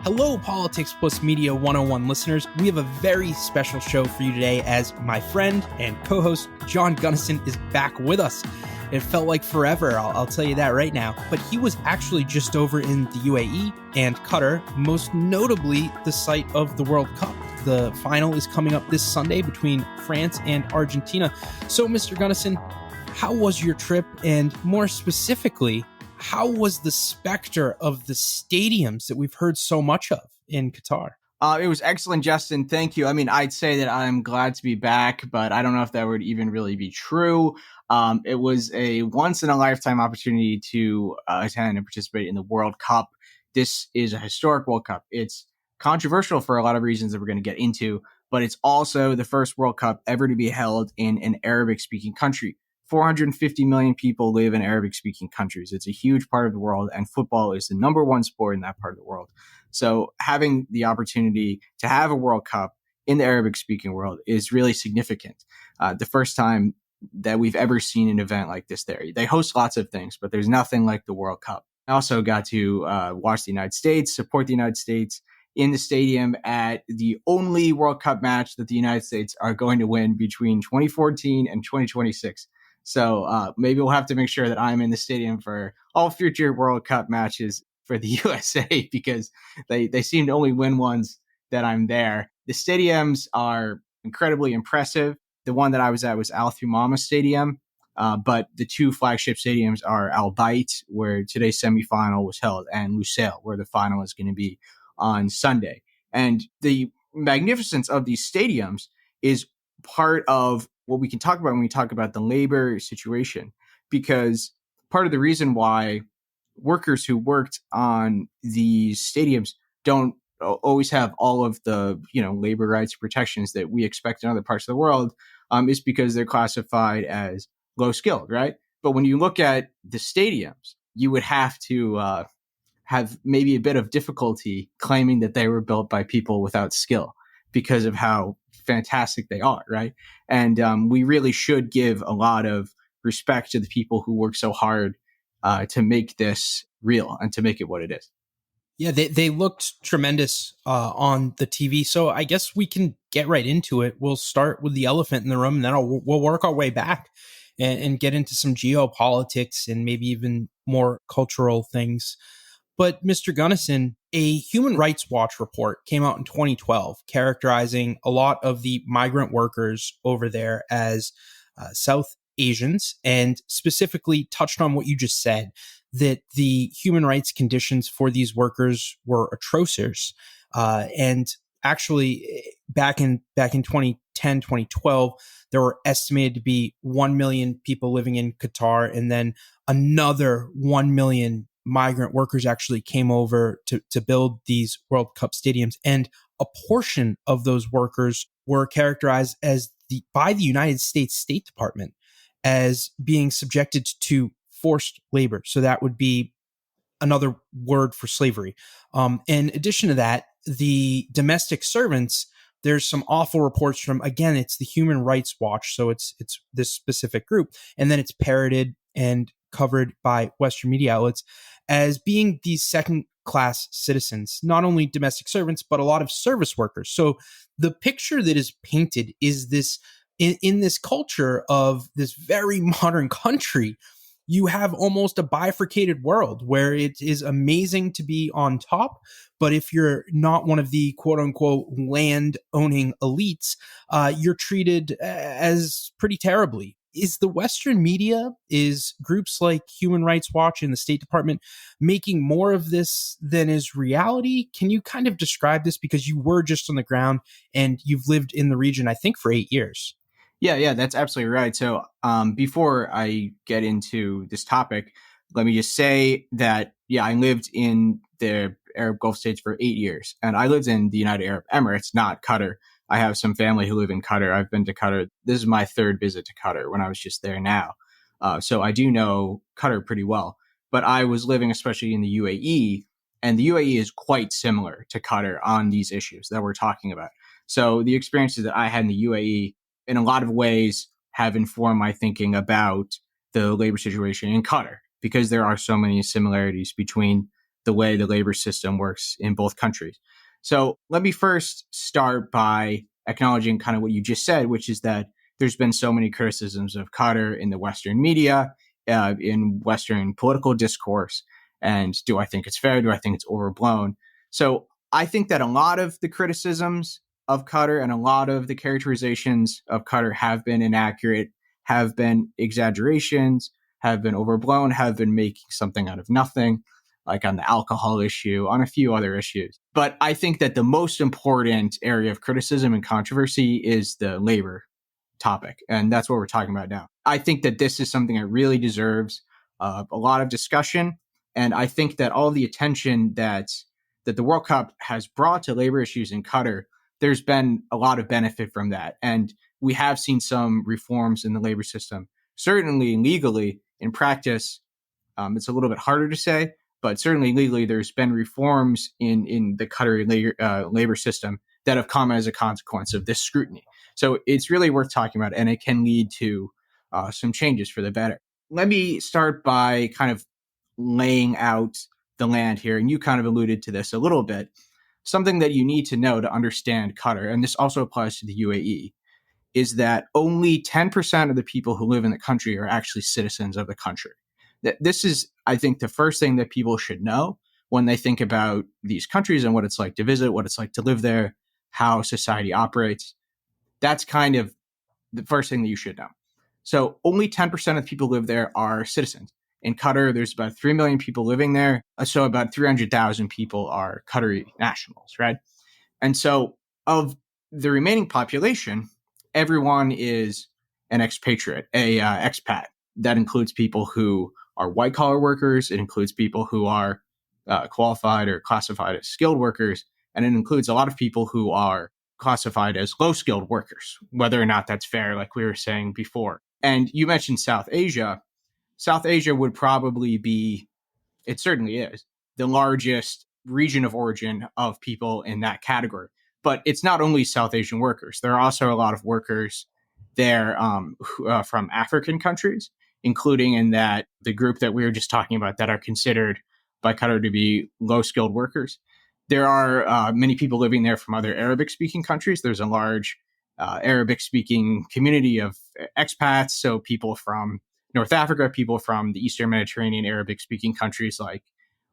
Hello, Politics Plus Media 101 listeners. We have a very special show for you today as my friend and co-host John Gunnison is back with us. It felt like forever, I'll tell you that right now. But he was actually just over in the UAE and Qatar, most notably the site of the World Cup. The final is coming up this Sunday between France and Argentina. So, Mr. Gunnison, how was your trip? And more specifically, how was the specter of the stadiums that we've heard so much of in Qatar? It was excellent, Justin. Thank you. I mean, I'd say that I'm glad to be back, but I don't know if that would even really be true. It was a once-in-a-lifetime opportunity to attend and participate in the World Cup. This is a historic World Cup. It's controversial for a lot of reasons that we're going to get into, but it's also the first World Cup ever to be held in an Arabic-speaking country. 450 million people live in Arabic-speaking countries. It's a huge part of the world, and football is the number one sport in that part of the world. So having the opportunity to have a World Cup in the Arabic-speaking world is really significant. The first time that we've ever seen an event like this there. They host lots of things, but there's nothing like the World Cup. I also got to watch the United States, support the United States in the stadium at the only World Cup match that the United States are going to win between 2014 and 2026. So maybe we'll have to make sure that I'm in the stadium for all future World Cup matches for the USA because they seem to only win ones that I'm there. The stadiums are incredibly impressive. The one that I was at was Al Thumama Stadium, but the two flagship stadiums are Al Bayt, where today's semifinal was held, and Lusail, where the final is going to be on Sunday. And the magnificence of these stadiums is part of what we can talk about when we talk about the labor situation, because part of the reason why workers who worked on these stadiums don't always have all of the, labor rights protections that we expect in other parts of the world is because they're classified as low skilled, right? But when you look at the stadiums, you would have to have maybe a bit of difficulty claiming that they were built by people without skill because of how fantastic they are, right? And we really should give a lot of respect to the people who work so hard to make this real and to make it what it is. Yeah, they looked tremendous on the TV. So I guess we can get right into it. We'll start with the elephant in the room, and then we'll work our way back and get into some geopolitics and maybe even more cultural things. But Mr. Gunnison, a Human Rights Watch report came out in 2012 characterizing a lot of the migrant workers over there as South Asians, and specifically touched on what you just said, that the human rights conditions for these workers were atrocious. And actually, back in 2010, 2012, there were estimated to be 1 million people living in Qatar, and then another 1 million migrant workers actually came over to build these World Cup stadiums. And a portion of those workers were characterized by the United States State Department as being subjected to forced labor. So that would be another word for slavery. In addition to that, the domestic servants, there's some awful reports from, again, it's the Human Rights Watch. So it's this specific group. And then it's parroted and covered by Western media outlets as being these second-class citizens, not only domestic servants, but a lot of service workers. So the picture that is painted is this, in this culture of this very modern country, you have almost a bifurcated world where it is amazing to be on top. But if you're not one of the quote unquote land owning elites, you're treated as pretty terribly. Is the Western media, is groups like Human Rights Watch and the State Department making more of this than is reality? Can you kind of describe this, because you were just on the ground and you've lived in the region, I think, for 8 years? Yeah, that's absolutely right. So before I get into this topic, let me just say that, I lived in the Arab Gulf states for 8 years, and I lived in the United Arab Emirates, not Qatar. I have some family who live in Qatar. I've been to Qatar. This is my third visit to Qatar when I was just there now. So I do know Qatar pretty well, but I was living especially in the UAE, and the UAE is quite similar to Qatar on these issues that we're talking about. So the experiences that I had in the UAE in a lot of ways have informed my thinking about the labor situation in Qatar, because there are so many similarities between the way the labor system works in both countries. So let me first start by acknowledging kind of what you just said, which is that there's been so many criticisms of Qatar in the Western media, in Western political discourse. And do I think it's fair? Do I think it's overblown? So I think that a lot of the criticisms of Qatar and a lot of the characterizations of Qatar have been inaccurate, have been exaggerations, have been overblown, have been making something out of nothing, like on the alcohol issue, on a few other issues. But I think that the most important area of criticism and controversy is the labor topic. And that's what we're talking about now. I think that this is something that really deserves a lot of discussion. And I think that all the attention that the World Cup has brought to labor issues in Qatar, there's been a lot of benefit from that. And we have seen some reforms in the labor system. Certainly legally, in practice, it's a little bit harder to say, but certainly legally, there's been reforms in the Qatari labor system that have come as a consequence of this scrutiny. So it's really worth talking about, and it can lead to some changes for the better. Let me start by kind of laying out the land here, and you kind of alluded to this a little bit. Something that you need to know to understand Qatar, and this also applies to the UAE, is that only 10% of the people who live in the country are actually citizens of the country. This is, I think, the first thing that people should know when they think about these countries and what it's like to visit, what it's like to live there, how society operates. That's kind of the first thing that you should know. So only 10% of the people who live there are citizens. In Qatar, there's about 3 million people living there. So about 300,000 people are Qatari nationals, right? And so of the remaining population, everyone is an expatriate, expat. That includes people who are white-collar workers. It includes people who are qualified or classified as skilled workers. And it includes a lot of people who are classified as low-skilled workers, whether or not that's fair, like we were saying before. And you mentioned South Asia. South Asia would probably be, it certainly is, the largest region of origin of people in that category. But it's not only South Asian workers. There are also a lot of workers there from African countries, including in that the group that we were just talking about that are considered by Qatar to be low-skilled workers. There are many people living there from other Arabic-speaking countries. There's a large Arabic-speaking community of expats, so people from North Africa, people from the Eastern Mediterranean Arabic-speaking countries like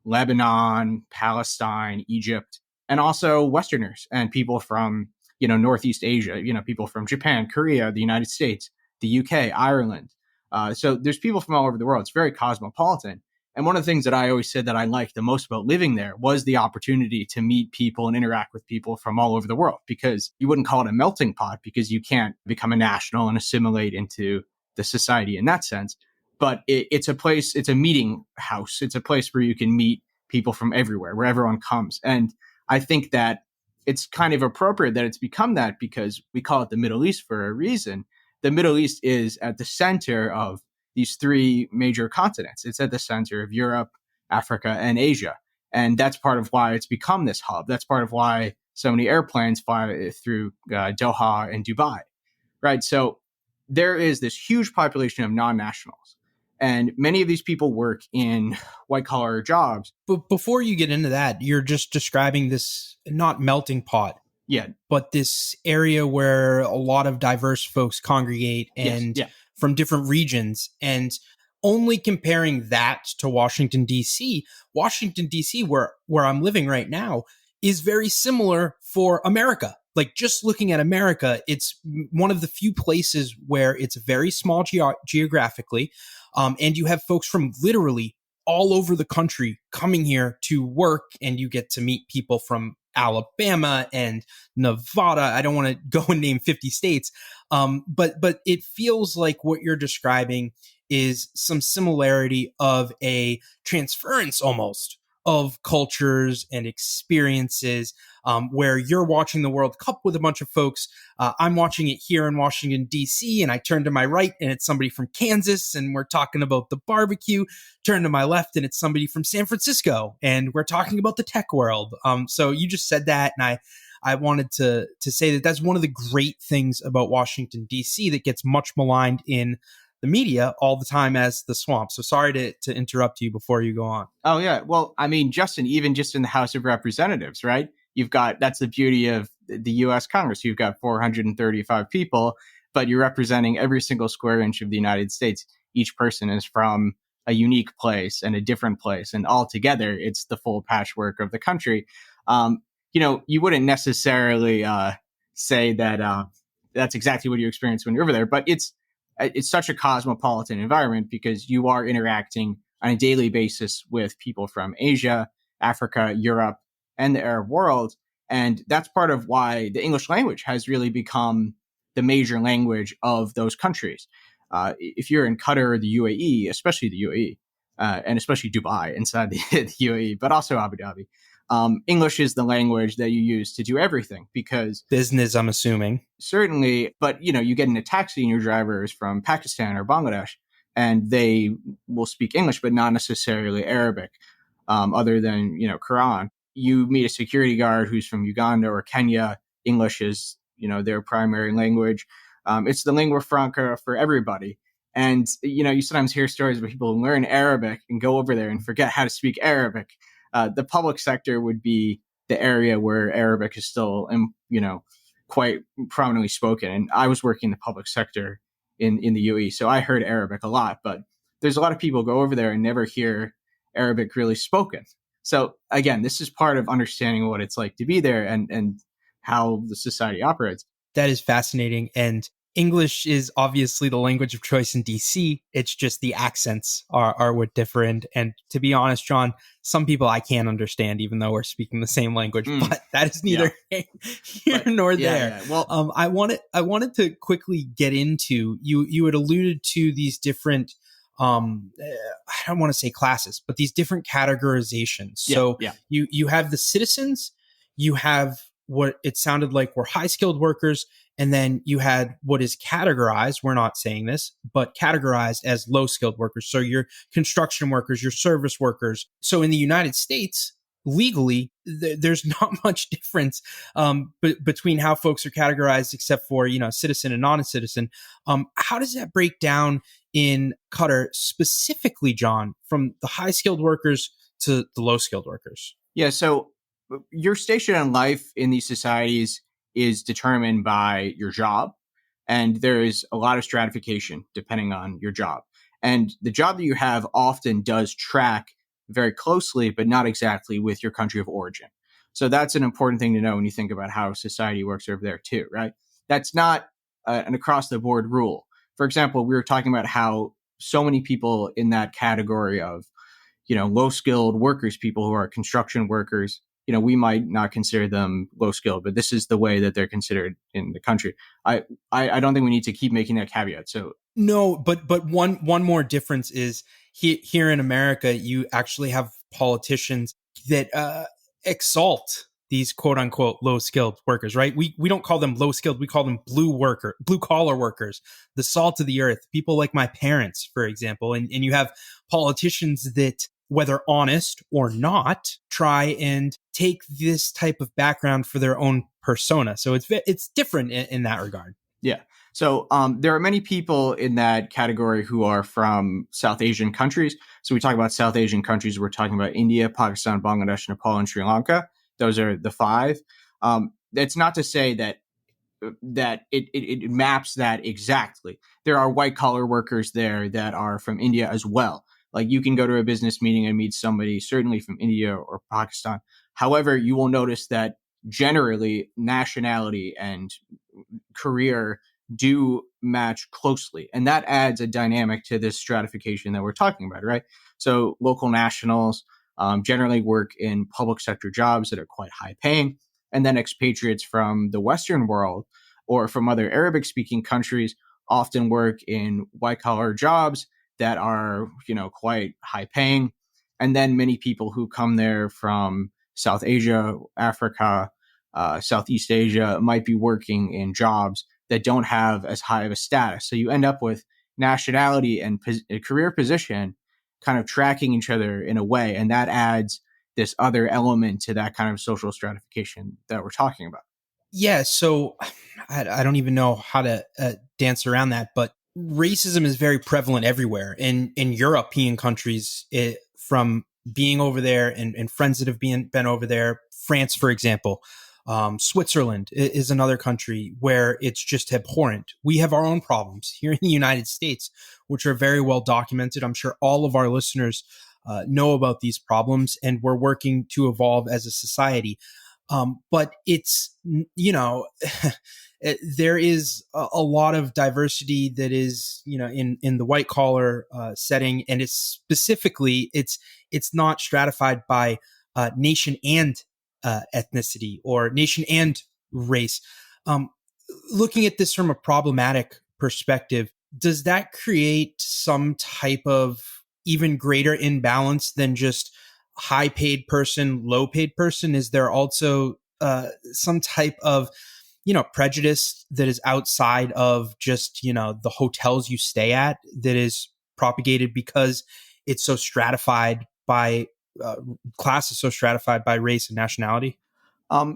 Lebanon, Palestine, Egypt, and also Westerners and people from, Northeast Asia, people from Japan, Korea, the United States, the UK, Ireland. So there's people from all over the world. It's very cosmopolitan. And one of the things that I always said that I liked the most about living there was the opportunity to meet people and interact with people from all over the world, because you wouldn't call it a melting pot because you can't become a national and assimilate into the society in that sense. But it's a place, it's a meeting house. It's a place where you can meet people from everywhere, where everyone comes. And I think that it's kind of appropriate that it's become that because we call it the Middle East for a reason. The Middle East is at the center of these three major continents. It's at the center of Europe, Africa, and Asia. And that's part of why it's become this hub. That's part of why so many airplanes fly through Doha and Dubai, right? So there is this huge population of non-nationals. And many of these people work in white-collar jobs. But before you get into that, you're just describing this not melting pot, but this area where a lot of diverse folks congregate and from different regions. And only comparing that to Washington, D.C., where I'm living right now, is very similar for America. Like, just looking at America, it's one of the few places where it's very small geographically. And you have folks from literally all over the country coming here to work, and you get to meet people from Alabama and Nevada. I don't want to go and name 50 states. But it feels like what you're describing is some similarity of a transference almost of cultures and experiences, where you're watching the World Cup with a bunch of folks. I'm watching it here in Washington, D.C., and I turn to my right and it's somebody from Kansas and we're talking about the barbecue. Turn to my left and it's somebody from San Francisco and we're talking about the tech world. So you just said that, and I wanted to say that that's one of the great things about Washington, D.C. that gets much maligned in the media all the time as the swamp. So sorry to interrupt you before you go on. Oh yeah. Well, I mean, Justin, even just in the House of Representatives, right? You've got that's the beauty of the US Congress. You've got 435 people, but you're representing every single square inch of the United States. Each person is from a unique place and a different place, and all together, it's the full patchwork of the country. Um, you wouldn't necessarily say that that's exactly what you experience when you're over there, but it's such a cosmopolitan environment because you are interacting on a daily basis with people from Asia, Africa, Europe, and the Arab world. And that's part of why the English language has really become the major language of those countries. If you're in Qatar or the UAE, especially the UAE, and especially Dubai inside the UAE, but also Abu Dhabi, English is the language that you use to do everything because Business, I'm assuming. certainly, but you get in a taxi and your driver is from Pakistan or Bangladesh, and they will speak English, but not necessarily Arabic, other than Quran. You meet a security guard who's from Uganda or Kenya. English is their primary language. It's the lingua franca for everybody. And you sometimes hear stories where people learn Arabic and go over there and forget how to speak Arabic. The public sector would be the area where Arabic is still, quite prominently spoken. And I was working in the public sector in the UAE, so I heard Arabic a lot. But there's a lot of people go over there and never hear Arabic really spoken. So again, this is part of understanding what it's like to be there and how the society operates. That is fascinating. And English is obviously the language of choice in DC. It's just the accents are what differ. And to be honest, John, some people I can't understand, even though we're speaking the same language. But that is neither here nor there. Yeah. Well, I wanted to quickly get into you had alluded to these different I don't want to say classes, but these different categorizations. So you have the citizens, you have what it sounded like were high skilled workers, and then you had what is categorized, we're not saying this, but categorized as low skilled workers. So your construction workers, your service workers. So in the United States, legally, there's not much difference between how folks are categorized, except for citizen and non-citizen. How does that break down in Qatar specifically, John, from the high skilled workers to the low skilled workers? Yeah. So your station in life in these societies is determined by your job, and there is a lot of stratification depending on your job. And the job that you have often does track very closely, but not exactly with your country of origin. So that's an important thing to know when you think about how society works over there too, right? That's not an across the board rule. For example, we were talking about how so many people in that category of, low skilled workers, people who are construction workers, we might not consider them low skilled, but this is the way that they're considered in the country. I don't think we need to keep making that caveat. So no, but one more difference is here in America, you actually have politicians that exalt these quote unquote low skilled workers, right? We don't call them low skilled. We call them blue collar workers, the salt of the earth, people like my parents, for example. And you have politicians that, whether honest or not, try and take this type of background for their own persona. So it's different in that regard. Yeah. So there are many people in that category who are from South Asian countries. So we talk about South Asian countries. We're talking about India, Pakistan, Bangladesh, Nepal, and Sri Lanka. Those are the five. That's not to say that it maps that exactly. There are white collar workers there that are from India as well. Like you can go to a business meeting and meet somebody certainly from India or Pakistan. However, you will notice that generally nationality and career do match closely. And that adds a dynamic to this stratification that we're talking about, right? So local nationals generally work in public sector jobs that are quite high paying. And then expatriates from the Western world or from other Arabic speaking countries often work in white collar jobs that are, quite high paying. And then many people who come there from South Asia, Africa, Southeast Asia might be working in jobs that don't have as high of a status. So you end up with nationality and career position kind of tracking each other in a way. And that adds this other element to that kind of social stratification that we're talking about. Yeah. So I don't even know how to dance around that, but racism is very prevalent everywhere in European countries. From being over there and friends that have been over there, France, for example, Switzerland is another country where it's just abhorrent. We have our own problems here in the United States, which are very well documented. I'm sure all of our listeners know about these problems, and we're working to evolve as a society. But it's, there is a lot of diversity that is, in the white collar setting, and it's specifically it's not stratified by nation and ethnicity or nation and race. Um, Looking at this from a problematic perspective, does that create some type of even greater imbalance than just high paid person, low paid person? Is there also some type of prejudice that is outside of just the hotels you stay at that is propagated because it's so stratified by uh, class is so stratified by race and nationality?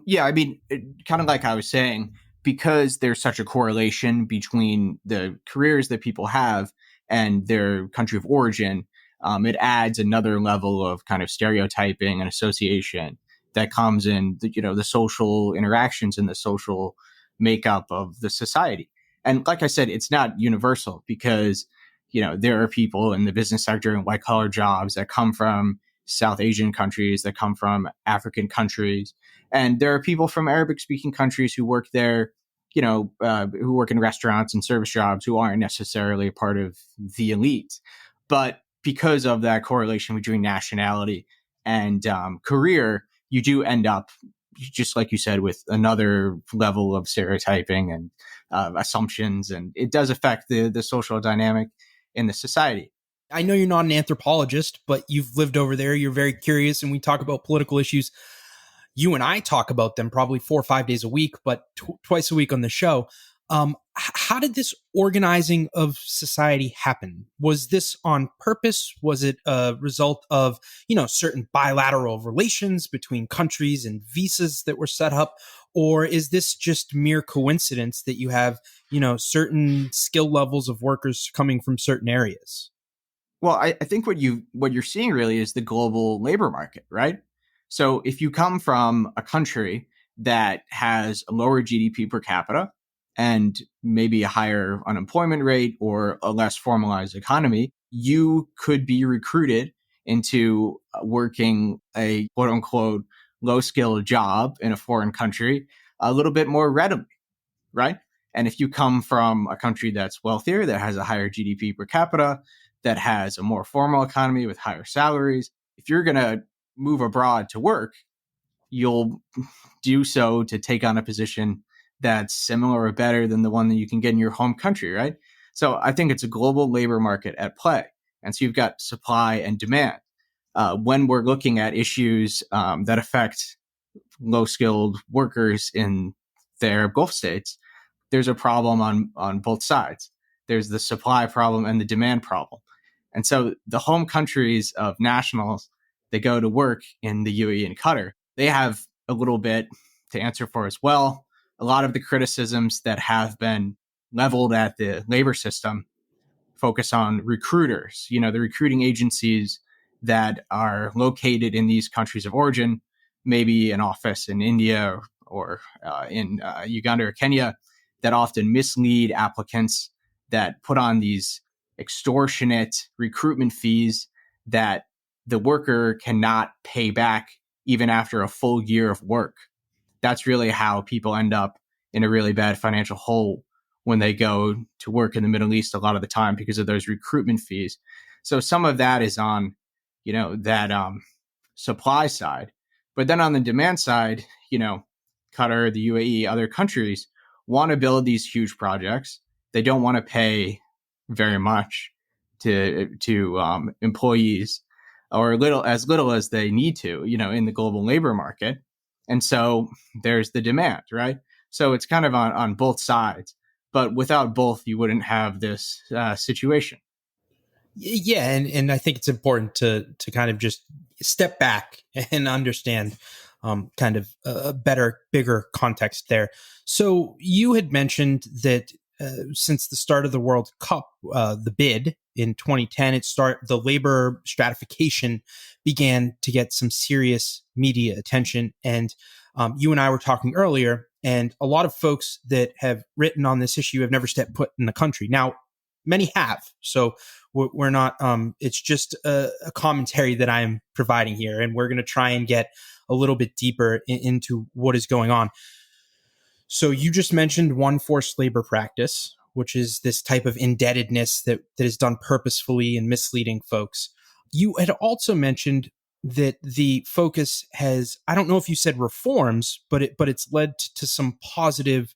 Yeah, I mean, kind of like I was saying, because there's such a correlation between the careers that people have and their country of origin, it adds another level of kind of stereotyping and association that comes in the social interactions and the social makeup of the society. And like I said, it's not universal because there are people in the business sector and white collar jobs that come from South Asian countries, that come from African countries, and there are people from Arabic speaking countries who work there, who work in restaurants and service jobs who aren't necessarily a part of the elite. But because of that correlation between nationality and career, you do end up, just like you said, with another level of stereotyping and assumptions. And it does affect the social dynamic in the society. I know you're not an anthropologist, but you've lived over there. You're very curious, and we talk about political issues. You and I talk about them probably 4 or 5 days a week, but twice a week on the show. How did this organizing of society happen? Was this on purpose? Was it a result of, certain bilateral relations between countries and visas that were set up? Or is this just mere coincidence that you have, certain skill levels of workers coming from certain areas? Well, I think what you're seeing really is the global labor market, right? So if you come from a country that has a lower GDP per capita and maybe a higher unemployment rate or a less formalized economy, you could be recruited into working a quote unquote low skill job in a foreign country a little bit more readily, right? And if you come from a country that's wealthier, that has a higher GDP per capita, that has a more formal economy with higher salaries, if you're going to move abroad to work, you'll do so to take on a position that's similar or better than the one that you can get in your home country, right? So I think it's a global labor market at play. And so you've got supply and demand. When we're looking at issues that affect low skilled workers in the Arab Gulf states, there's a problem on both sides. There's the supply problem and the demand problem. And so the home countries of nationals that go to work in the UAE and Qatar, they have a little bit to answer for as well. A lot of the criticisms that have been leveled at the labor system focus on recruiters, the recruiting agencies that are located in these countries of origin, maybe an office in India or in Uganda or Kenya, that often mislead applicants, that put on these extortionate recruitment fees that the worker cannot pay back even after a full year of work. That's really how people end up in a really bad financial hole when they go to work in the Middle East a lot of the time because of those recruitment fees. So some of that is on, that supply side. But then on the demand side, Qatar, the UAE, other countries want to build these huge projects. They don't want to pay very much to employees, or little as they need to, in the global labor market. And so there's the demand, right? So it's kind of on both sides. But without both, you wouldn't have this situation. Yeah, and I think it's important to kind of just step back and understand kind of a better, bigger context there. So you had mentioned that since the start of the World Cup, the bid in 2010, the labor stratification began to get some serious media attention. And you and I were talking earlier, and a lot of folks that have written on this issue have never stepped foot in the country. Now, many have. So we're not, it's just a commentary that I'm providing here. And we're going to try and get a little bit deeper into what is going on. So you just mentioned one forced labor practice, which is this type of indebtedness that is done purposefully and misleading folks. You had also mentioned that the focus has, I don't know if you said reforms, but it's led to some positive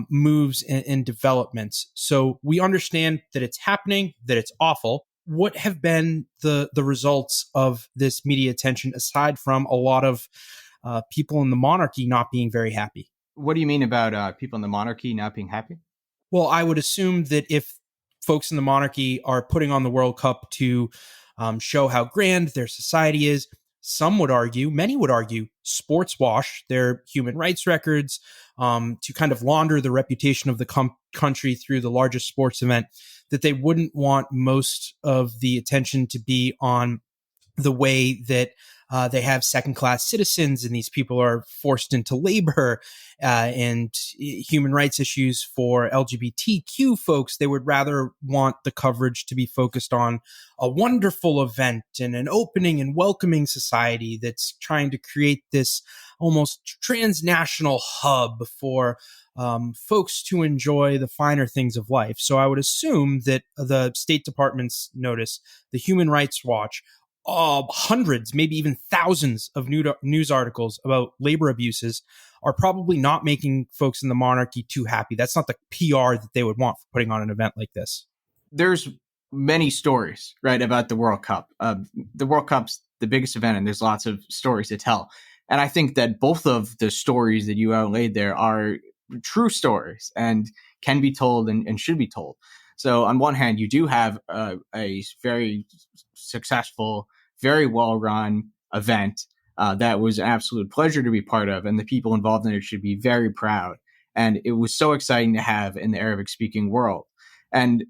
moves and developments. So we understand that it's happening, that it's awful. What have been the results of this media attention, aside from a lot of people in the monarchy not being very happy? What do you mean about people in the monarchy not being happy? Well, I would assume that if folks in the monarchy are putting on the World Cup to show how grand their society is, some would argue, many would argue, sports wash their human rights records to kind of launder the reputation of the country through the largest sports event, that they wouldn't want most of the attention to be on the way that they have second-class citizens and these people are forced into labor and human rights issues for LGBTQ folks. They would rather want the coverage to be focused on a wonderful event and an opening and welcoming society that's trying to create this almost transnational hub for folks to enjoy the finer things of life. So I would assume that the State Department's notice, the Human Rights Watch, hundreds, maybe even thousands of news articles about labor abuses are probably not making folks in the monarchy too happy. That's not the PR that they would want for putting on an event like this. There's many stories, right, about the World Cup. The World Cup's the biggest event, and there's lots of stories to tell. And I think that both of the stories that you outlaid there are true stories and can be told and should be told. So on one hand, you do have a very successful, very well-run event that was an absolute pleasure to be part of, and the people involved in it should be very proud. And it was so exciting to have in the Arabic-speaking world. And,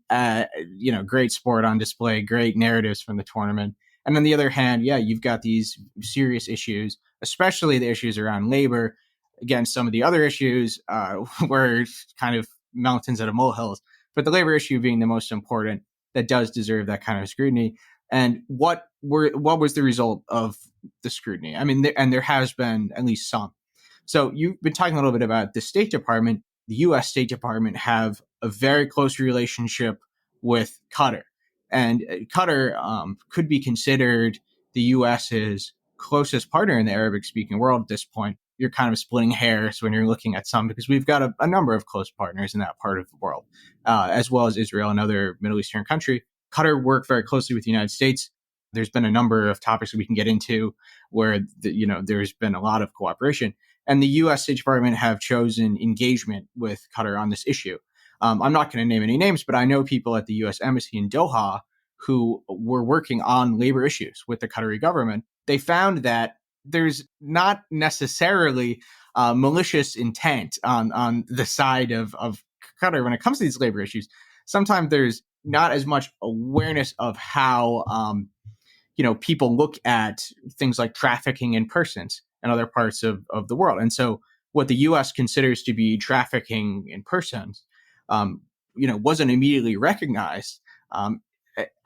great sport on display, great narratives from the tournament. And on the other hand, yeah, you've got these serious issues, especially the issues around labor. Again, some of the other issues were kind of mountains out of molehills, but the labor issue being the most important, that does deserve that kind of scrutiny. And what was the result of the scrutiny? I mean, there has been at least some. So you've been talking a little bit about the State Department. The U.S. State Department have a very close relationship with Qatar. And Qatar could be considered the U.S.'s closest partner in the Arabic-speaking world at this point. You're kind of splitting hairs when you're looking at some, because we've got a number of close partners in that part of the world, as well as Israel and other Middle Eastern countries. Qatar work very closely with the United States. There's been a number of topics that we can get into where there's been a lot of cooperation. And the U.S. State Department have chosen engagement with Qatar on this issue. I'm not going to name any names, but I know people at the U.S. Embassy in Doha who were working on labor issues with the Qatari government. They found that there's not necessarily malicious intent on the side of Qatar when it comes to these labor issues. Sometimes there's not as much awareness of how people look at things like trafficking in persons in other parts of the world. And so what the U.S. considers to be trafficking in persons, wasn't immediately recognized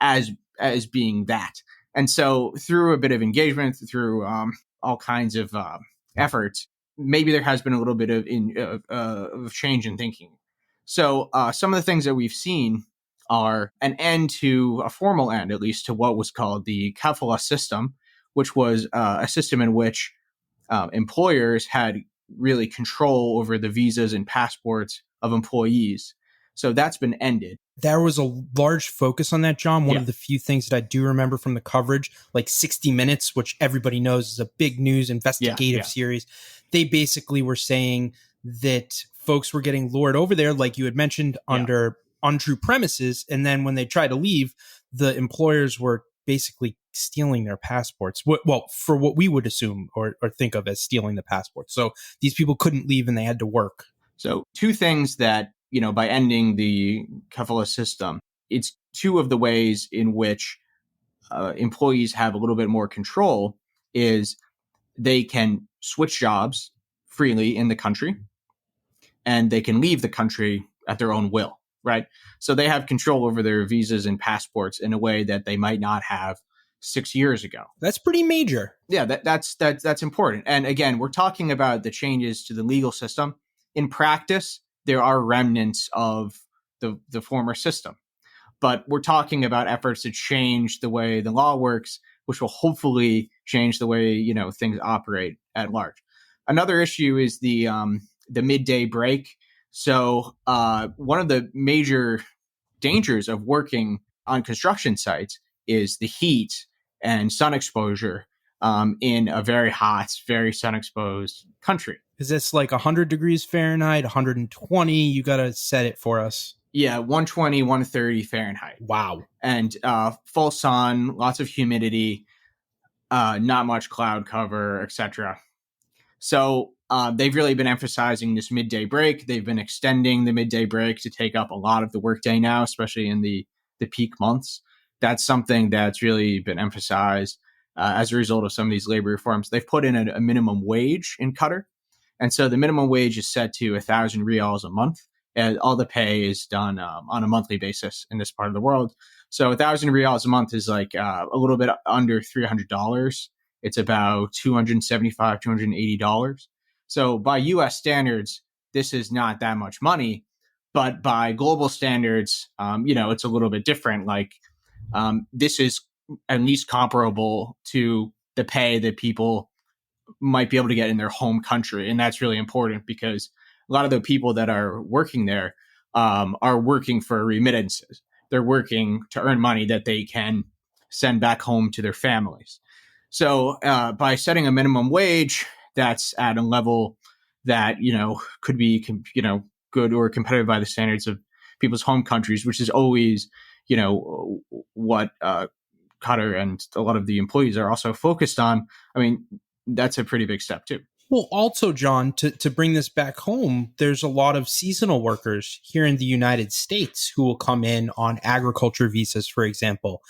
as being that. And so through a bit of engagement, through all kinds of efforts, maybe there has been a little bit of change in thinking. So some of the things that we've seen are an end to a formal end, at least, to what was called the kafala system, which was a system in which employers had really control over the visas and passports of employees. So that's been ended. There was a large focus on that, John. One of the few things that I do remember from the coverage, like 60 Minutes, which everybody knows is a big news investigative series. They basically were saying that folks were getting lured over there, like you had mentioned, under untrue premises. And then when they tried to leave, the employers were basically stealing their passports. Well, for what we would assume or think of as stealing the passports. So these people couldn't leave and they had to work. So two things that by ending the kafala system, it's two of the ways in which employees have a little bit more control is they can switch jobs freely in the country, and they can leave the country at their own will, right? So they have control over their visas and passports in a way that they might not have 6 years ago. That's pretty major. Yeah, that's important. And again, we're talking about the changes to the legal system. In practice, there are remnants of the former system, but we're talking about efforts to change the way the law works, which will hopefully change the way things operate at large. Another issue is the midday break. So one of the major dangers of working on construction sites is the heat and sun exposure in a very hot, very sun exposed country. Is this like 100 degrees Fahrenheit, 120? You got to set it for us. Yeah, 120, 130 Fahrenheit. Wow. And full sun, lots of humidity, not much cloud cover, etc. So they've really been emphasizing this midday break. They've been extending the midday break to take up a lot of the workday now, especially in the peak months. That's something that's really been emphasized as a result of some of these labor reforms. They've put in a minimum wage in Qatar. And so the minimum wage is set to 1,000 riyals a month. And all the pay is done on a monthly basis in this part of the world. So 1,000 riyals a month is like a little bit under $300. It's about $275, $280. So by US standards, this is not that much money. But by global standards, it's a little bit different. Like this is at least comparable to the pay that people might be able to get in their home country. And that's really important because a lot of the people that are working there are working for remittances. They're working to earn money that they can send back home to their families. So by setting a minimum wage that's at a level that, could be, good or competitive by the standards of people's home countries, which is always, what Qatar and a lot of the employees are also focused on. I mean, that's a pretty big step too. Well, also, John, to bring this back home, there's a lot of seasonal workers here in the United States who will come in on agriculture visas, for example.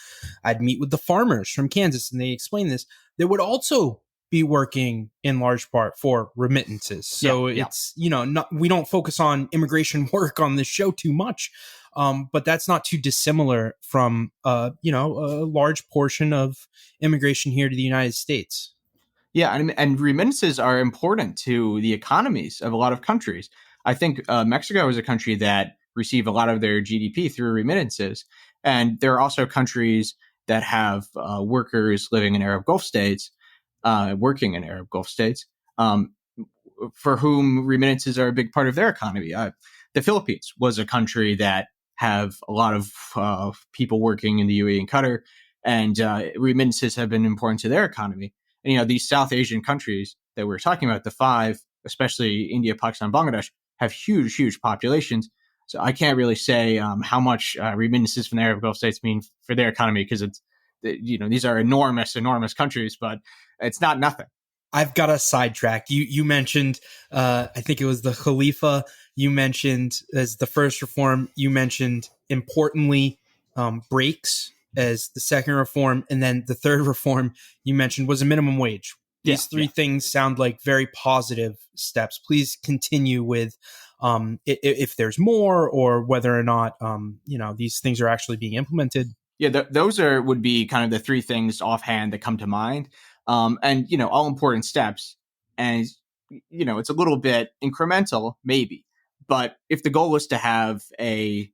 I'd meet with the farmers from Kansas, and they explain this. They would also be working in large part for remittances. So it's, we don't focus on immigration work on this show too much. But that's not too dissimilar from, a large portion of immigration here to the United States. Yeah, and remittances are important to the economies of a lot of countries. I think Mexico is a country that receive a lot of their GDP through remittances. And there are also countries that have workers living in Arab Gulf states, working in Arab Gulf states, for whom remittances are a big part of their economy. The Philippines was a country that have a lot of people working in the UAE and Qatar, and remittances have been important to their economy. And, these South Asian countries that we're talking about, the five, especially India, Pakistan, Bangladesh, have huge, huge populations. So I can't really say how much remittances from the Arab Gulf states mean for their economy because these are enormous, enormous countries, but it's not nothing. I've got a sidetrack. You mentioned, I think it was the Khalifa. You mentioned as the first reform. You mentioned importantly breaks as the second reform, and then the third reform you mentioned was a minimum wage. These three things sound like very positive steps. Please continue with if there's more, or whether or not these things are actually being implemented. Yeah, those would be kind of the three things offhand that come to mind. And all important steps. And it's a little bit incremental, maybe. But if the goal is to have a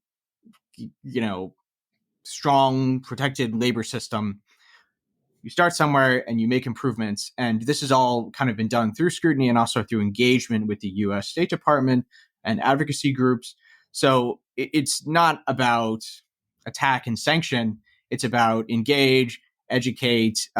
strong, protected labor system, you start somewhere and you make improvements. And this has all kind of been done through scrutiny and also through engagement with the U.S. State Department and advocacy groups. So it's not about attack and sanction. It's about engage, educate,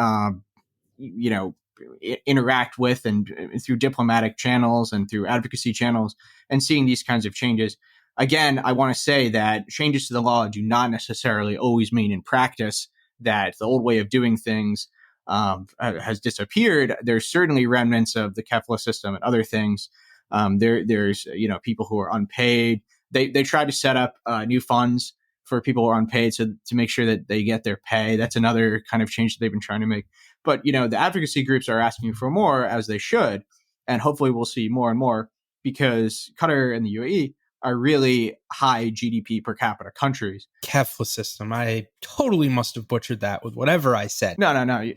interact with and through diplomatic channels and through advocacy channels and seeing these kinds of changes. Again, I want to say that changes to the law do not necessarily always mean in practice that the old way of doing things has disappeared. There's certainly remnants of the kefla system and other things. There's people who are unpaid. they try to set up new funds for people who are unpaid, so to make sure that they get their pay. That's another kind of change that they've been trying to make. But the advocacy groups are asking for more, as they should, and hopefully we'll see more and more, because Qatar and the UAE are really high GDP per capita countries. Kefla system. I totally must have butchered that with whatever I said. No,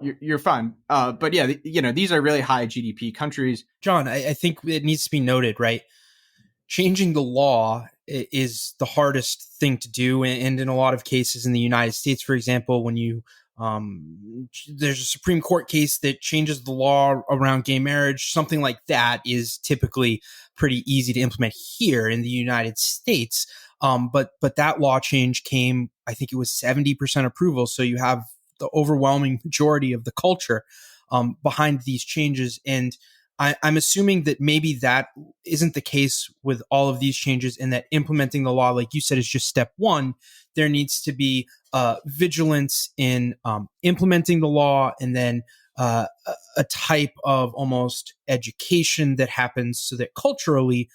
you're fine. But yeah, these are really high GDP countries. John, I think it needs to be noted, right? Changing the law is the hardest thing to do. And in a lot of cases in the United States, for example, when there's a Supreme Court case that changes the law around gay marriage, something like that is typically pretty easy to implement here in the United States. But that law change came, I think it was 70% approval. So you have the overwhelming majority of the culture behind these changes. And I'm assuming that maybe that isn't the case with all of these changes, and that implementing the law, like you said, is just step one. There needs to be vigilance in implementing the law, and then a type of almost education that happens so that culturally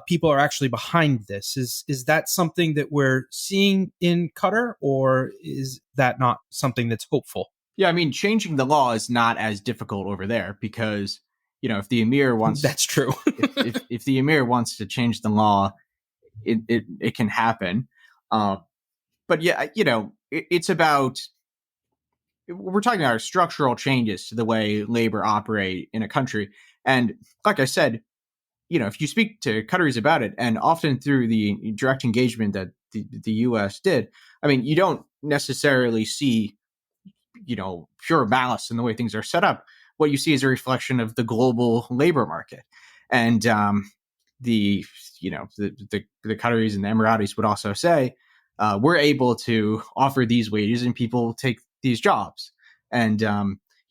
people are actually behind this. Is that something that we're seeing in Qatar, or is that not something that's hopeful? Yeah, I mean, changing the law is not as difficult over there, because if the emir wants, that's true. if the emir wants to change the law, it can happen. But yeah, it's about, we're talking about structural changes to the way labor operate in a country. And like I said, if you speak to Qataris about it, and often through the direct engagement that the U.S. did, I mean, you don't necessarily see, pure malice in the way things are set up. What you see is a reflection of the global labor market. And the Qataris and the Emiratis would also say, we're able to offer these wages and people take these jobs. And,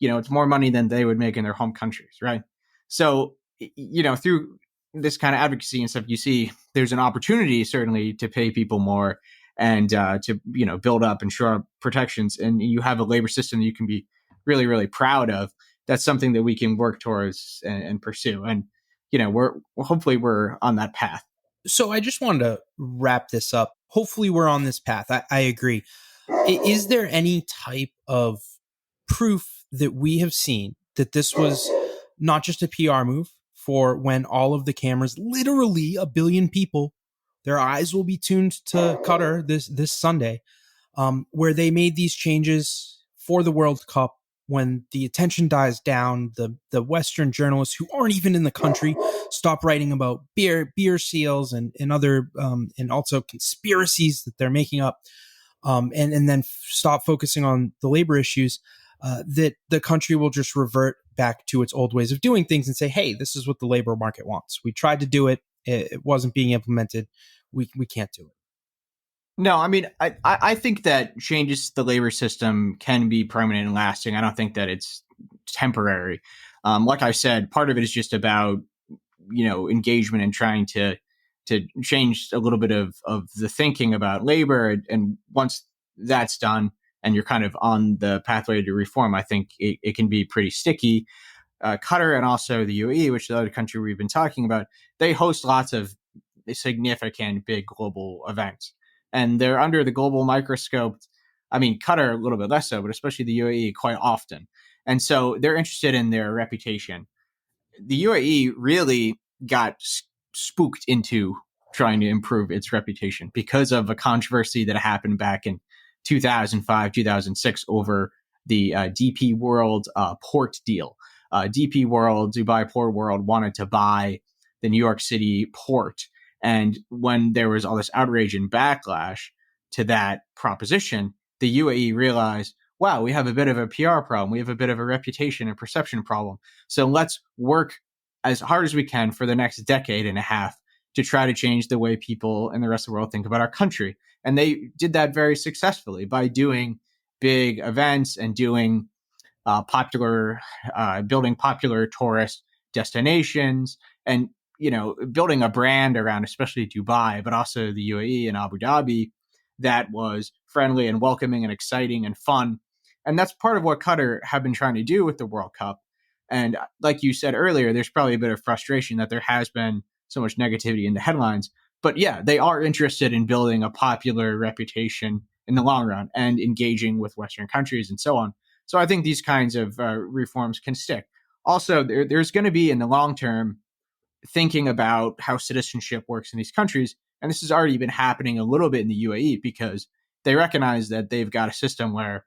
it's more money than they would make in their home countries, right? So, through this kind of advocacy and stuff, you see there's an opportunity certainly to pay people more, and to build up and shore up protections, and you have a labor system that you can be really, really proud of. That's something that we can work towards and pursue, and we're hopefully we're on that path. So I just wanted to wrap this up. Hopefully we're on this path. I agree. Is there any type of proof that we have seen that this was not just a PR move for when all of the cameras, literally a billion people, their eyes will be tuned to Qatar this Sunday, where they made these changes for the World Cup? When the attention dies down, the Western journalists who aren't even in the country stop writing about beer seals and other and also conspiracies that they're making up, and then stop focusing on the labor issues. That the country will just revert back to its old ways of doing things and say, "Hey, this is what the labor market wants. We tried to do it; it wasn't being implemented. We can't do it." No, I mean, I think that changes to the labor system can be permanent and lasting. I don't think that it's temporary. Like I said, part of it is just about, engagement and trying to change a little bit of the thinking about labor. And once that's done and you're kind of on the pathway to reform, I think it can be pretty sticky. Qatar and also the UAE, which is the other country we've been talking about, they host lots of significant big global events. And they're under the global microscope. I mean, Qatar a little bit less so, but especially the UAE quite often. And so they're interested in their reputation. The UAE really got spooked into trying to improve its reputation because of a controversy that happened back in 2005, 2006 over the DP World port deal. DP World, Dubai Port World, wanted to buy the New York City port. And when there was all this outrage and backlash to that proposition, the UAE realized, wow, we have a bit of a PR problem. We have a bit of a reputation and perception problem. So let's work as hard as we can for the next decade and a half to try to change the way people in the rest of the world think about our country. And they did that very successfully by doing big events and doing building popular tourist destinations, and building a brand around especially Dubai, but also the UAE and Abu Dhabi that was friendly and welcoming and exciting and fun. And that's part of what Qatar have been trying to do with the World Cup. And like you said earlier, there's probably a bit of frustration that there has been so much negativity in the headlines. But yeah, they are interested in building a popular reputation in the long run and engaging with Western countries and so on. So I think these kinds of reforms can stick. Also, there's going to be in the long term thinking about how citizenship works in these countries. And this has already been happening a little bit in the UAE because they recognize that they've got a system where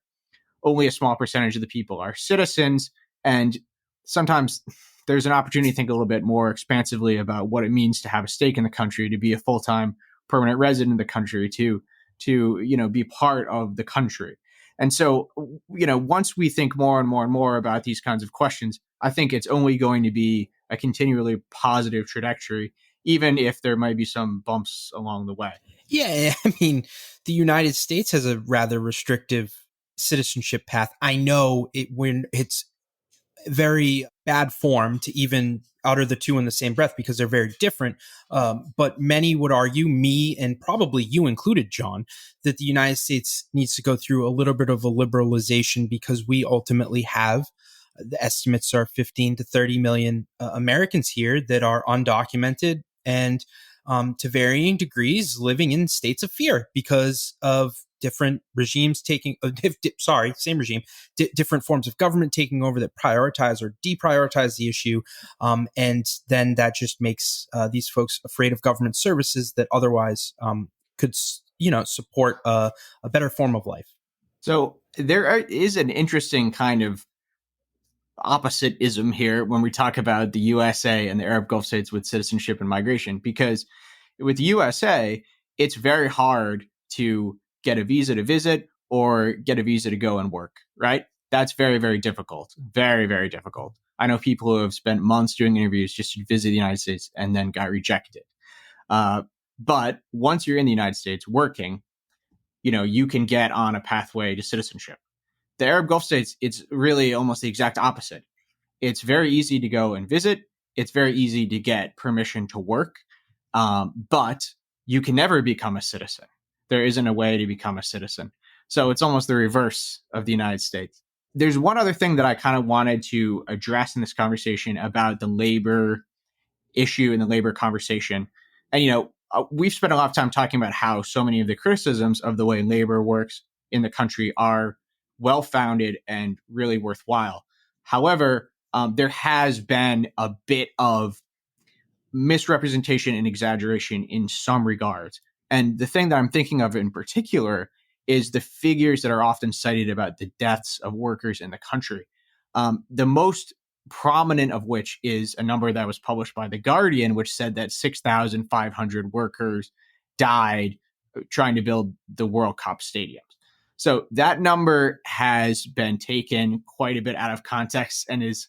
only a small percentage of the people are citizens. And sometimes there's an opportunity to think a little bit more expansively about what it means to have a stake in the country, to be a full-time permanent resident in the country, to be part of the country. And so, once we think more and more and more about these kinds of questions, I think it's only going to be a continually positive trajectory, even if there might be some bumps along the way. Yeah, I mean, the United States has a rather restrictive citizenship path. I know when it's very bad form to even utter the two in the same breath because they're very different. But many would argue, me and probably you included, John, that the United States needs to go through a little bit of a liberalization because we ultimately have, the estimates are 15 to 30 million Americans here that are undocumented and to varying degrees living in states of fear because of different regimes taking, same regime, different forms of government taking over that prioritize or deprioritize the issue. And then that just makes these folks afraid of government services that otherwise could, support a better form of life. So there is an interesting kind of opposite ism here when we talk about the USA and the Arab Gulf states with citizenship and migration, because with the USA, it's very hard to get a visa to visit or get a visa to go and work, right? That's very, very difficult. Very, very difficult. I know people who have spent months doing interviews just to visit the United States and then got rejected. But once you're in the United States working, you can get on a pathway to citizenship. The Arab Gulf states, it's really almost the exact opposite. It's very easy to go and visit. It's very easy to get permission to work. But you can never become a citizen. There isn't a way to become a citizen. So it's almost the reverse of the United States. There's one other thing that I kind of wanted to address in this conversation about the labor issue and the labor conversation. And, we've spent a lot of time talking about how so many of the criticisms of the way labor works in the country are well-founded and really worthwhile. However, there has been a bit of misrepresentation and exaggeration in some regards. And the thing that I'm thinking of in particular is the figures that are often cited about the deaths of workers in the country. The most prominent of which is a number that was published by The Guardian, which said that 6,500 workers died trying to build the World Cup stadiums. So that number has been taken quite a bit out of context and is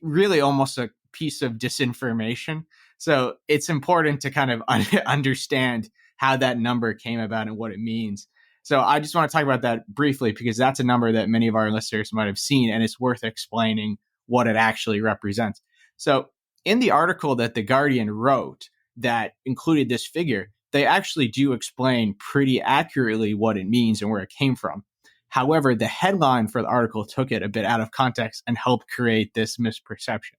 really almost a piece of disinformation. So it's important to kind of understand how that number came about and what it means. So I just want to talk about that briefly because that's a number that many of our listeners might have seen, and it's worth explaining what it actually represents. So in the article that The Guardian wrote that included this figure, they actually do explain pretty accurately what it means and where it came from. However, the headline for the article took it a bit out of context and helped create this misperception.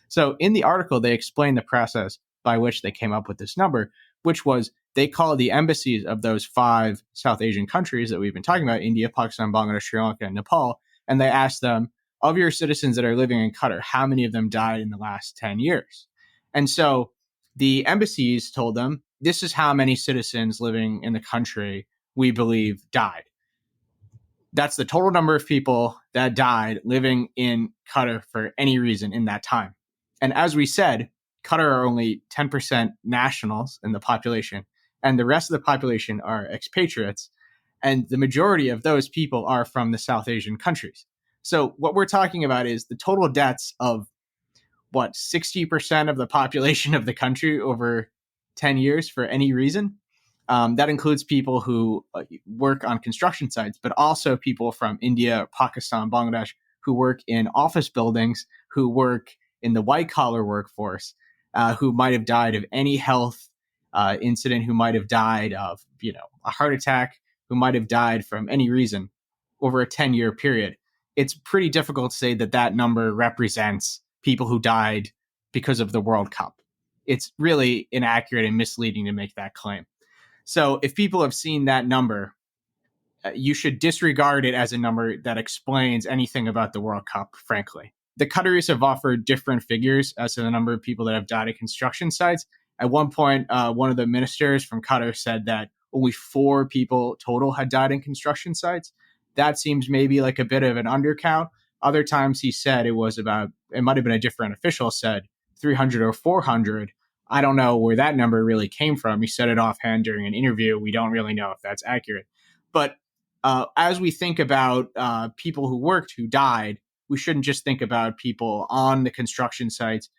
So in the article, they explain the process by which they came up with this number, which was they call the embassies of those 5 South Asian countries that we've been talking about, India, Pakistan, Bangladesh, Sri Lanka, and Nepal, and they asked them, of your citizens that are living in Qatar, how many of them died in the last 10 years? And so the embassies told them, this is how many citizens living in the country we believe died. That's the total number of people that died living in Qatar for any reason in that time. And as we said, Qatar are only 10% nationals in the population, and the rest of the population are expatriates. And the majority of those people are from the South Asian countries. So what we're talking about is the total deaths of 60% of the population of the country over 10 years for any reason. That includes people who work on construction sites, but also people from India, Pakistan, Bangladesh, who work in office buildings, who work in the white collar workforce, who might have died of any health incident, who might have died of, a heart attack, who might have died from any reason over a 10-year period. It's pretty difficult to say that that number represents people who died because of the World Cup. it's really inaccurate and misleading to make that claim. So if people have seen that number, you should disregard it as a number that explains anything about the World Cup, frankly. The Qataris have offered different figures as to the number of people that have died at construction sites. At one point, one of the ministers from Qatar said that only 4 people total had died in construction sites. That seems maybe like a bit of an undercount. Other times he said it might have been a different official said 300 or 400. I don't know where that number really came from. He said it offhand during an interview. We don't really know if that's accurate. But as we think about people who worked who died, we shouldn't just think about people on the construction sites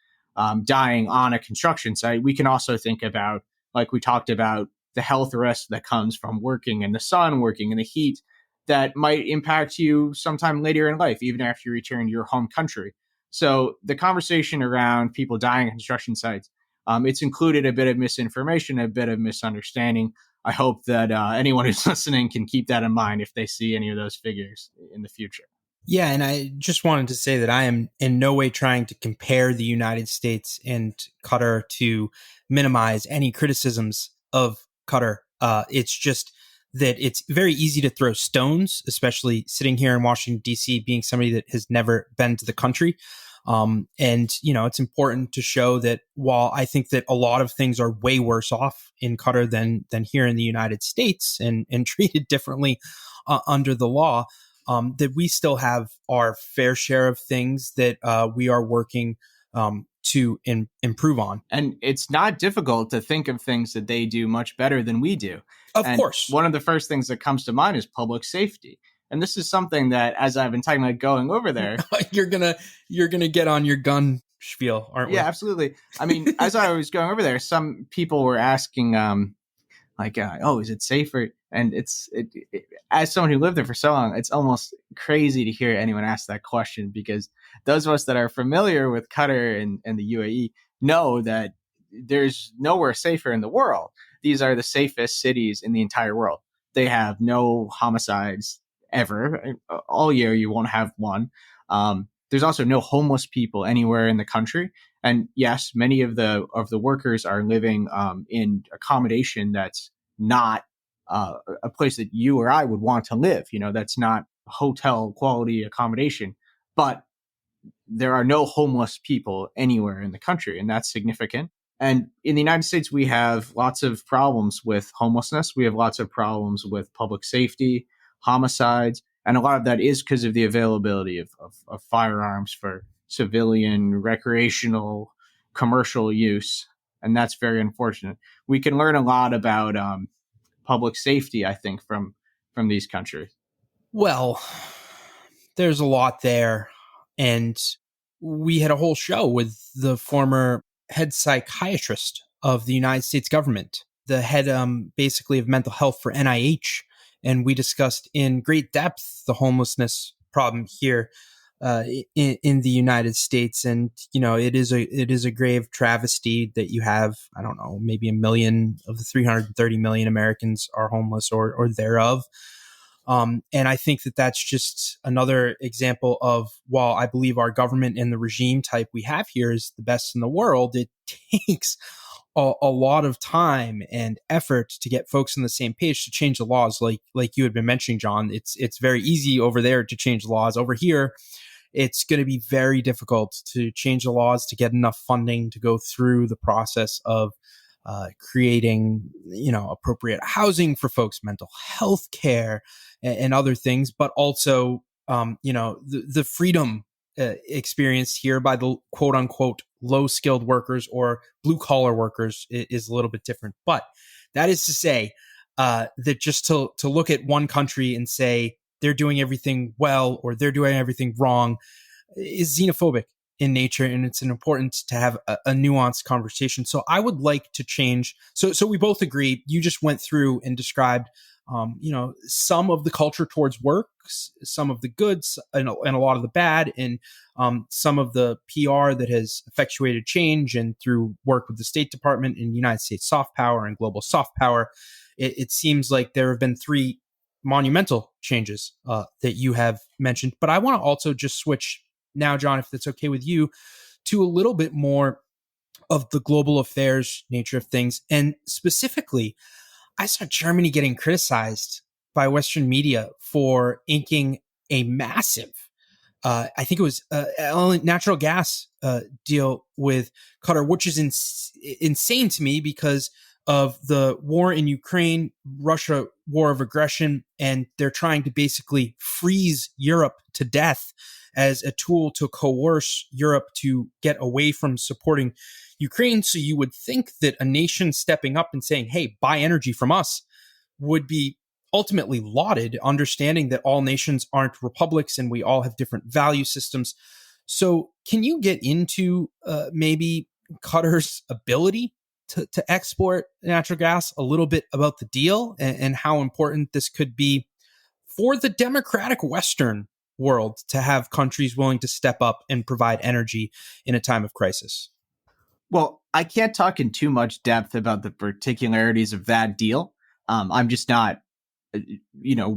dying on a construction site. We can also think about, like we talked about, the health risk that comes from working in the sun, working in the heat, that might impact you sometime later in life, even after you return to your home country. So the conversation around people dying on construction sites, it's included a bit of misinformation, a bit of misunderstanding. I hope that anyone who's listening can keep that in mind if they see any of those figures in the future. Yeah, and I just wanted to say that I am in no way trying to compare the United States and Qatar to minimize any criticisms of Qatar. It's just that it's very easy to throw stones, especially sitting here in Washington, D.C., being somebody that has never been to the country. And, it's important to show that while I think that a lot of things are way worse off in Qatar than here in the United States and treated differently under the law, that we still have our fair share of things that we are working to improve on. And it's not difficult to think of things that they do much better than we do. Of And course. one of the first things that comes to mind is public safety. And this is something that, as I've been talking about going over there, you're gonna get on your gun spiel, aren't we? Yeah, absolutely. I mean, as I was going over there, some people were asking, oh, is it safer? And as someone who lived there for so long, it's almost crazy to hear anyone ask that question, because those of us that are familiar with Qatar and the UAE know that there's nowhere safer in the world. These are the safest cities in the entire world. They have no homicides ever. All year, you won't have one. There's also no homeless people anywhere in the country. And yes, many of the workers are living in accommodation that's not a place that you or I would want to live. That's not hotel quality accommodation. But there are no homeless people anywhere in the country, and that's significant. And in the United States, we have lots of problems with homelessness. We have lots of problems with public safety, homicides, and a lot of that is because of the availability of firearms for civilian, recreational, commercial use. And that's very unfortunate. We can learn a lot about public safety, I think, from these countries. Well, there's a lot there. And we had a whole show with the former head psychiatrist of the United States government, the head basically of mental health for NIH. And we discussed in great depth the homelessness problem here in the United States. And, it is a grave travesty that you have, I don't know, maybe 1 million of the 330 million Americans are homeless or thereof. And I think that that's just another example of, while I believe our government and the regime type we have here is the best in the world, it takes a lot of time and effort to get folks on the same page to change the laws. Like you had been mentioning, John, it's very easy over there to change laws. Over here, it's going to be very difficult to change the laws, to get enough funding to go through the process of creating, appropriate housing for folks, mental health care, and other things, but also, the freedom experienced here by the quote unquote low skilled workers or blue collar workers is a little bit different. But that is to say that just to look at one country and say they're doing everything well or they're doing everything wrong is xenophobic in nature, and it's important to have a nuanced conversation. So I would like to change. So we both agree. You just went through and described, some of the culture towards work, some of the goods, and a lot of the bad, and some of the PR that has effectuated change, and through work with the State Department and United States soft power and global soft power. It seems like there have been 3 monumental changes that you have mentioned. But I want to also just switch now, John, if that's okay with you, to a little bit more of the global affairs nature of things. And specifically, I saw Germany getting criticized by Western media for inking a massive, I think it was natural gas deal with Qatar, which is insane to me because of the war in Ukraine, Russia war of aggression, and they're trying to basically freeze Europe to death as a tool to coerce Europe to get away from supporting Ukraine. So you would think that a nation stepping up and saying, hey, buy energy from us would be ultimately lauded, understanding that all nations aren't republics and we all have different value systems. So, can you get into maybe Qatar's ability to export natural gas, a little bit about the deal and how important this could be for the democratic Western world to have countries willing to step up and provide energy in a time of crisis? Well, I can't talk in too much depth about the particularities of that deal. I'm just not,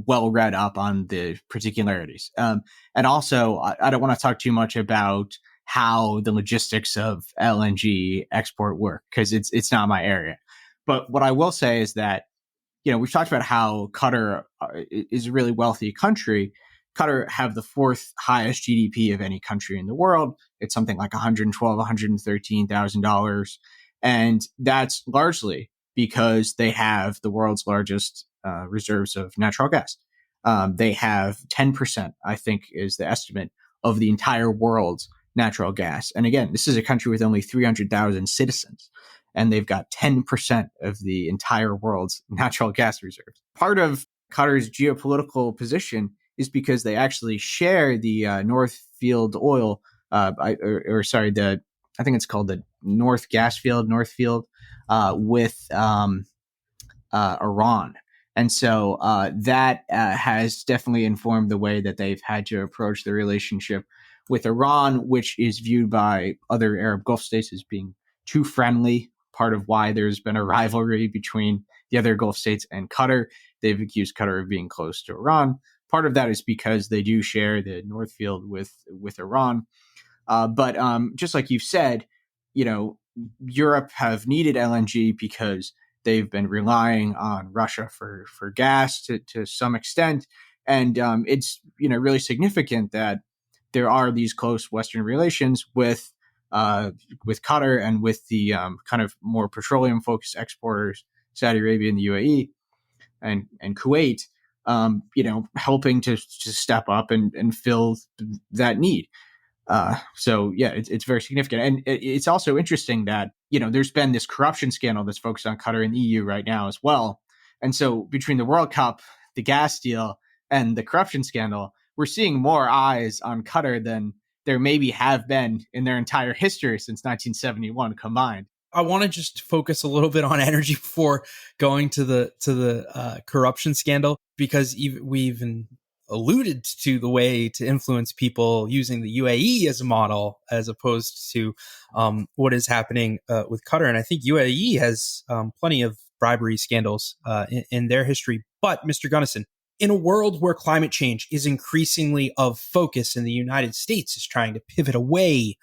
well read up on the particularities. And also, I don't want to talk too much about how the logistics of LNG export work because it's not my area. But what I will say is that we've talked about how Qatar is a really wealthy country. Qatar have the fourth highest GDP of any country in the world. It's something like $113,000, and that's largely because they have the world's largest reserves of natural gas. They have 10%, I think, is the estimate of the entire world's natural gas. And again, this is a country with only 300,000 citizens, and they've got 10% of the entire world's natural gas reserves. Part of Qatar's geopolitical position is because they actually share the North Field oil, I think it's called the North Gas Field, with Iran. And so that has definitely informed the way that they've had to approach the relationship with Iran, which is viewed by other Arab Gulf states as being too friendly. Part of why there's been a rivalry between the other Gulf states and Qatar. They've accused Qatar of being close to Iran. Part of that is because they do share the North Field with Iran. But just like you've said, Europe have needed LNG because they've been relying on Russia for gas to some extent. And it's, really significant that there are these close Western relations with Qatar and with the kind of more petroleum focused exporters, Saudi Arabia and the UAE and Kuwait, helping to step up and fill that need. So yeah, it's very significant. And it's also interesting that, there's been this corruption scandal that's focused on Qatar and the EU right now as well. And so between the World Cup, the gas deal, and the corruption scandal, we're seeing more eyes on Qatar than there maybe have been in their entire history since 1971 combined. I want to just focus a little bit on energy before going to the corruption scandal, because we even alluded to the way to influence people using the UAE as a model, as opposed to what is happening with Qatar. And I think UAE has plenty of bribery scandals in their history. But Mr. Gunnison, in a world where climate change is increasingly of focus and the United States is trying to pivot away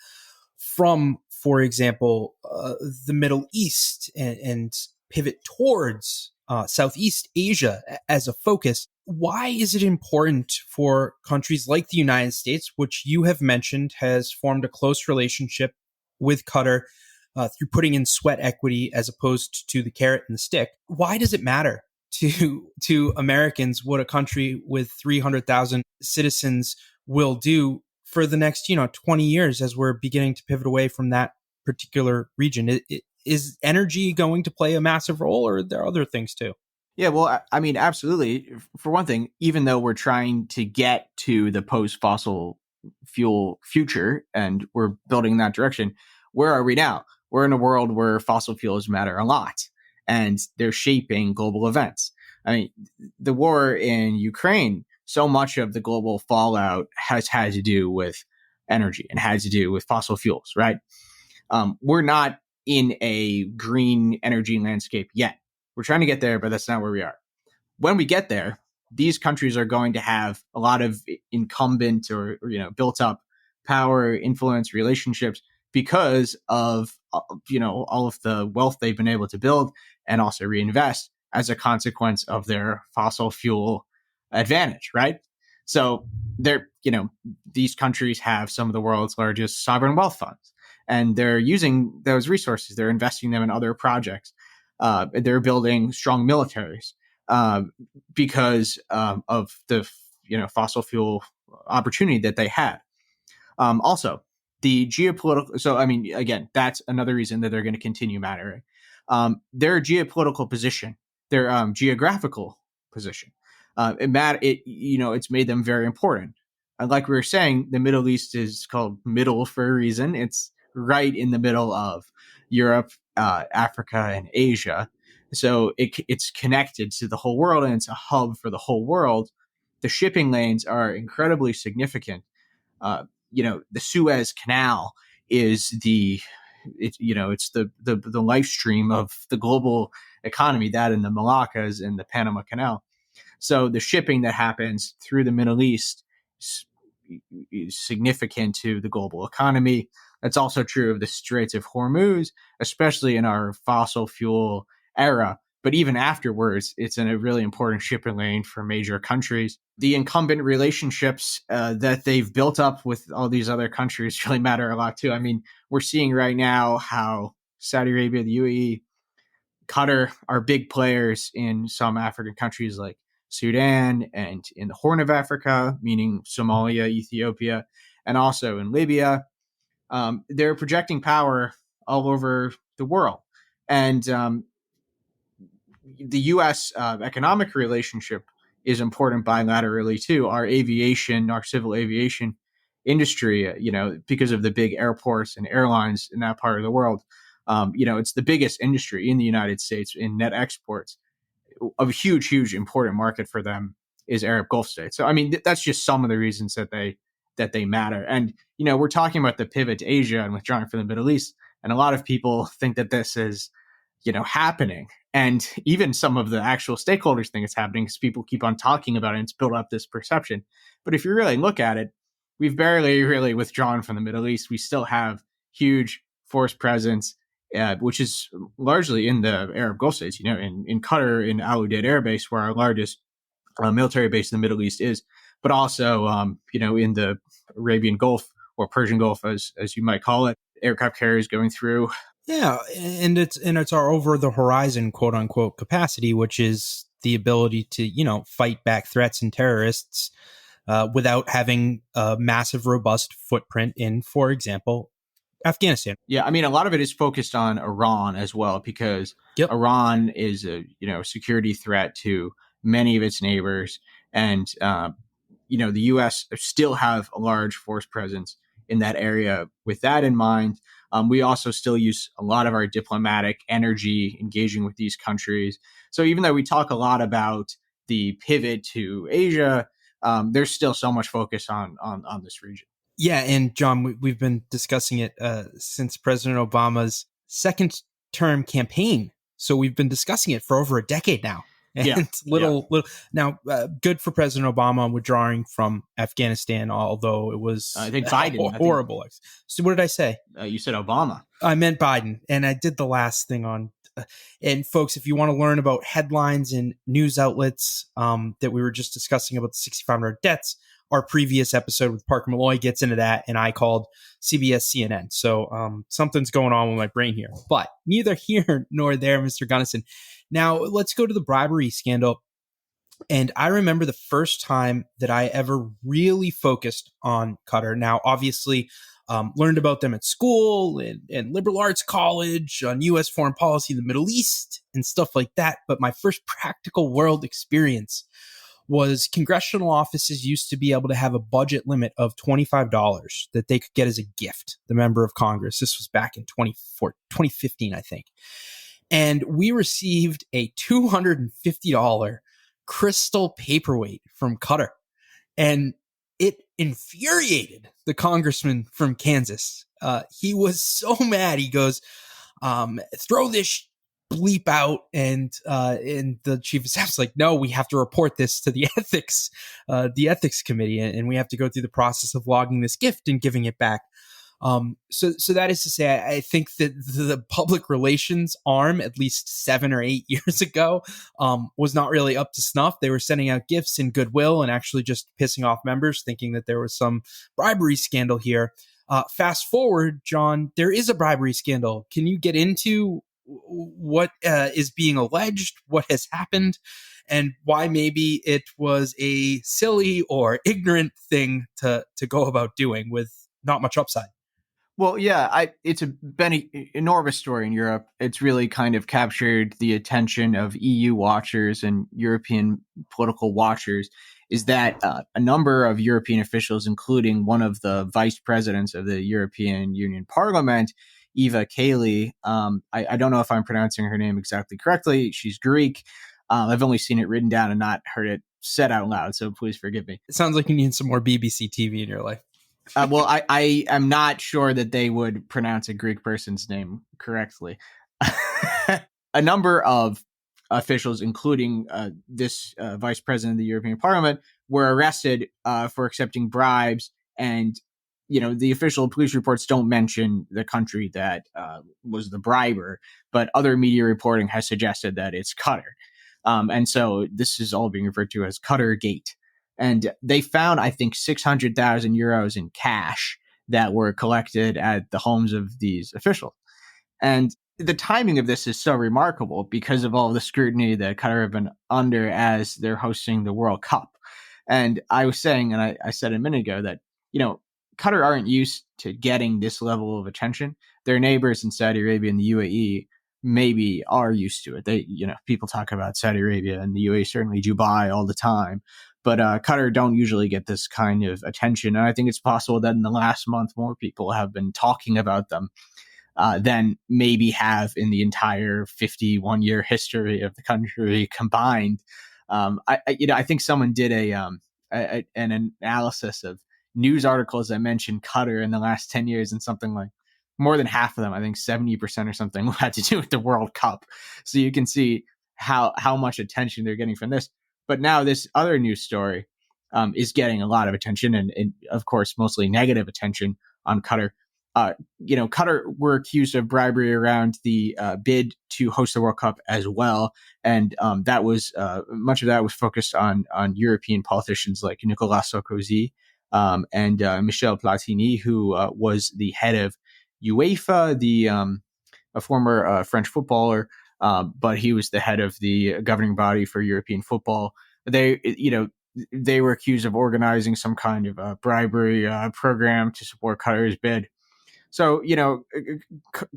from, for example, the Middle East and pivot towards Southeast Asia as a focus, why is it important for countries like the United States, which you have mentioned has formed a close relationship with Qatar through putting in sweat equity as opposed to the carrot and the stick? Why does it matter to Americans what a country with 300,000 citizens will do for the next 20 years as we're beginning to pivot away from that particular region? Is energy going to play a massive role, or are there other things too? Yeah, well, I mean, absolutely. For one thing, even though we're trying to get to the post-fossil fuel future and we're building in that direction, where are we now? We're in a world where fossil fuels matter a lot and they're shaping global events. I mean, the war in Ukraine, so much of the global fallout has had to do with energy and had to do with fossil fuels, right? We're not in a green energy landscape yet. We're trying to get there, but that's not where we are. When we get there, these countries are going to have a lot of incumbent or built up power, influence, relationships because of all of the wealth they've been able to build and also reinvest as a consequence of their fossil fuel advantage, right? So they're these countries have some of the world's largest sovereign wealth funds, and they're using those resources. They're investing them in other projects. They're building strong militaries because of the fossil fuel opportunity that they had. Also, the geopolitical. So, I mean, again, that's another reason that they're going to continue mattering. Their geopolitical position, their geographical position, it's made them very important. And like we were saying, the Middle East is called middle for a reason. It's right in the middle of Europe, Africa, and Asia. So it's connected to the whole world, and it's a hub for the whole world. The shipping lanes are incredibly significant. The Suez Canal is it's the life stream of the global economy, that and the Malaccas and the Panama Canal. So the shipping that happens through the Middle East is significant to the global economy. That's also true of the Straits of Hormuz, especially in our fossil fuel era. But even afterwards, it's in a really important shipping lane for major countries. The incumbent relationships that they've built up with all these other countries really matter a lot too. I mean, we're seeing right now how Saudi Arabia, the UAE, Qatar are big players in some African countries like Sudan and in the Horn of Africa, meaning Somalia, Ethiopia, and also in Libya. They're projecting power all over the world. And the U.S. Economic relationship is important bilaterally too. Our civil aviation industry, because of the big airports and airlines in that part of the world, it's the biggest industry in the United States in net exports. A huge, huge important market for them is Arab Gulf states. So, I mean, that's just some of the reasons that they matter. And, we're talking about the pivot to Asia and withdrawing from the Middle East. And a lot of people think that this is, happening. And even some of the actual stakeholders think it's happening because people keep on talking about it and it's built up this perception. But if you really look at it, we've barely really withdrawn from the Middle East. We still have huge force presence, which is largely in the Arab Gulf states, in Qatar, in Al Udeid Air Base, where our largest military base in the Middle East is, but also, in the Arabian Gulf or Persian Gulf, as you might call it, aircraft carriers going through. Yeah, and it's our over the horizon, quote unquote, capacity, which is the ability to, fight back threats and terrorists without having a massive, robust footprint in, for example, Afghanistan. Yeah, I mean, a lot of it is focused on Iran as well, because Iran is a security threat to many of its neighbors, and the U.S. still have a large force presence in that area. With that in mind, we also still use a lot of our diplomatic energy engaging with these countries. So even though we talk a lot about the pivot to Asia, there's still so much focus on this region. Yeah, and John, we've been discussing it since President Obama's second term campaign. So we've been discussing it for over a decade now. And little now, good for President Obama withdrawing from Afghanistan, although it was I think Biden horrible. So what did I say? You said Obama. I meant Biden, and I did the last thing on. And folks, if you want to learn about headlines and news outlets that we were just discussing about the 6,500 deaths, our previous episode with Parker Malloy gets into that, and I called CBS CNN. So something's going on with my brain here, but neither here nor there, Mr. Gunnison. Now let's go to the bribery scandal. And I remember the first time that I ever really focused on Qatar. Now, obviously, learned about them at school and liberal arts college, on U.S. foreign policy in the Middle East and stuff like that. But my first practical world experience was congressional offices used to be able to have a budget limit of $25 that they could get as a gift, the member of Congress. This was back in 2015, I think. And we received a $250 crystal paperweight from Qatar. And it infuriated the congressman from Kansas. He was so mad. He goes, throw this bleep out. And the chief of staff's like, no, we have to report this to the ethics committee. And we have to go through the process of logging this gift and giving it back. So that is to say, I think that the public relations arm, at least 7 or 8 years ago, was not really up to snuff. They were sending out gifts in goodwill and actually just pissing off members, thinking that there was some bribery scandal here. Fast forward, John, there is a bribery scandal. Can you get into what is being alleged, what has happened, and why maybe it was a silly or ignorant thing to go about doing with not much upside? Well, yeah, it's been an enormous story in Europe. It's really kind of captured the attention of EU watchers and European political watchers. Is that a number of European officials, including one of the vice presidents of the European Union Parliament, Eva Kaili. I don't know if I'm pronouncing her name exactly correctly. She's Greek. I've only seen it written down and not heard it said out loud, so please forgive me. It sounds like you need some more BBC TV in your life. Well, I am not sure that they would pronounce a Greek person's name correctly. A number of officials, including this vice president of the European Parliament, were arrested for accepting bribes. And, the official police reports don't mention the country that was the briber, but other media reporting has suggested that it's Qatar. And so this is all being referred to as Qatar Gate. And they found, I think, 600,000 euros in cash that were collected at the homes of these officials. And the timing of this is so remarkable because of all the scrutiny that Qatar have been under as they're hosting the World Cup. And I was saying, and I said a minute ago that, Qatar aren't used to getting this level of attention. Their neighbors in Saudi Arabia and the UAE maybe are used to it. They, people talk about Saudi Arabia and the UAE, certainly Dubai all the time. But Qatar don't usually get this kind of attention. And I think it's possible that in the last month, more people have been talking about them than maybe have in the entire 51-year history of the country combined. I think someone did an analysis of news articles that mentioned Qatar in the last 10 years, and something like more than half of them, I think 70% or something, had to do with the World Cup. So you can see how much attention they're getting from this. But now this other news story is getting a lot of attention, and of course, mostly negative attention on Qatar. Qatar were accused of bribery around the bid to host the World Cup as well, and that was much of that was focused on European politicians like Nicolas Sarkozy and Michel Platini, who was the head of UEFA, a former French footballer. But he was the head of the governing body for European football. They were accused of organizing some kind of bribery program to support Qatar's bid. So,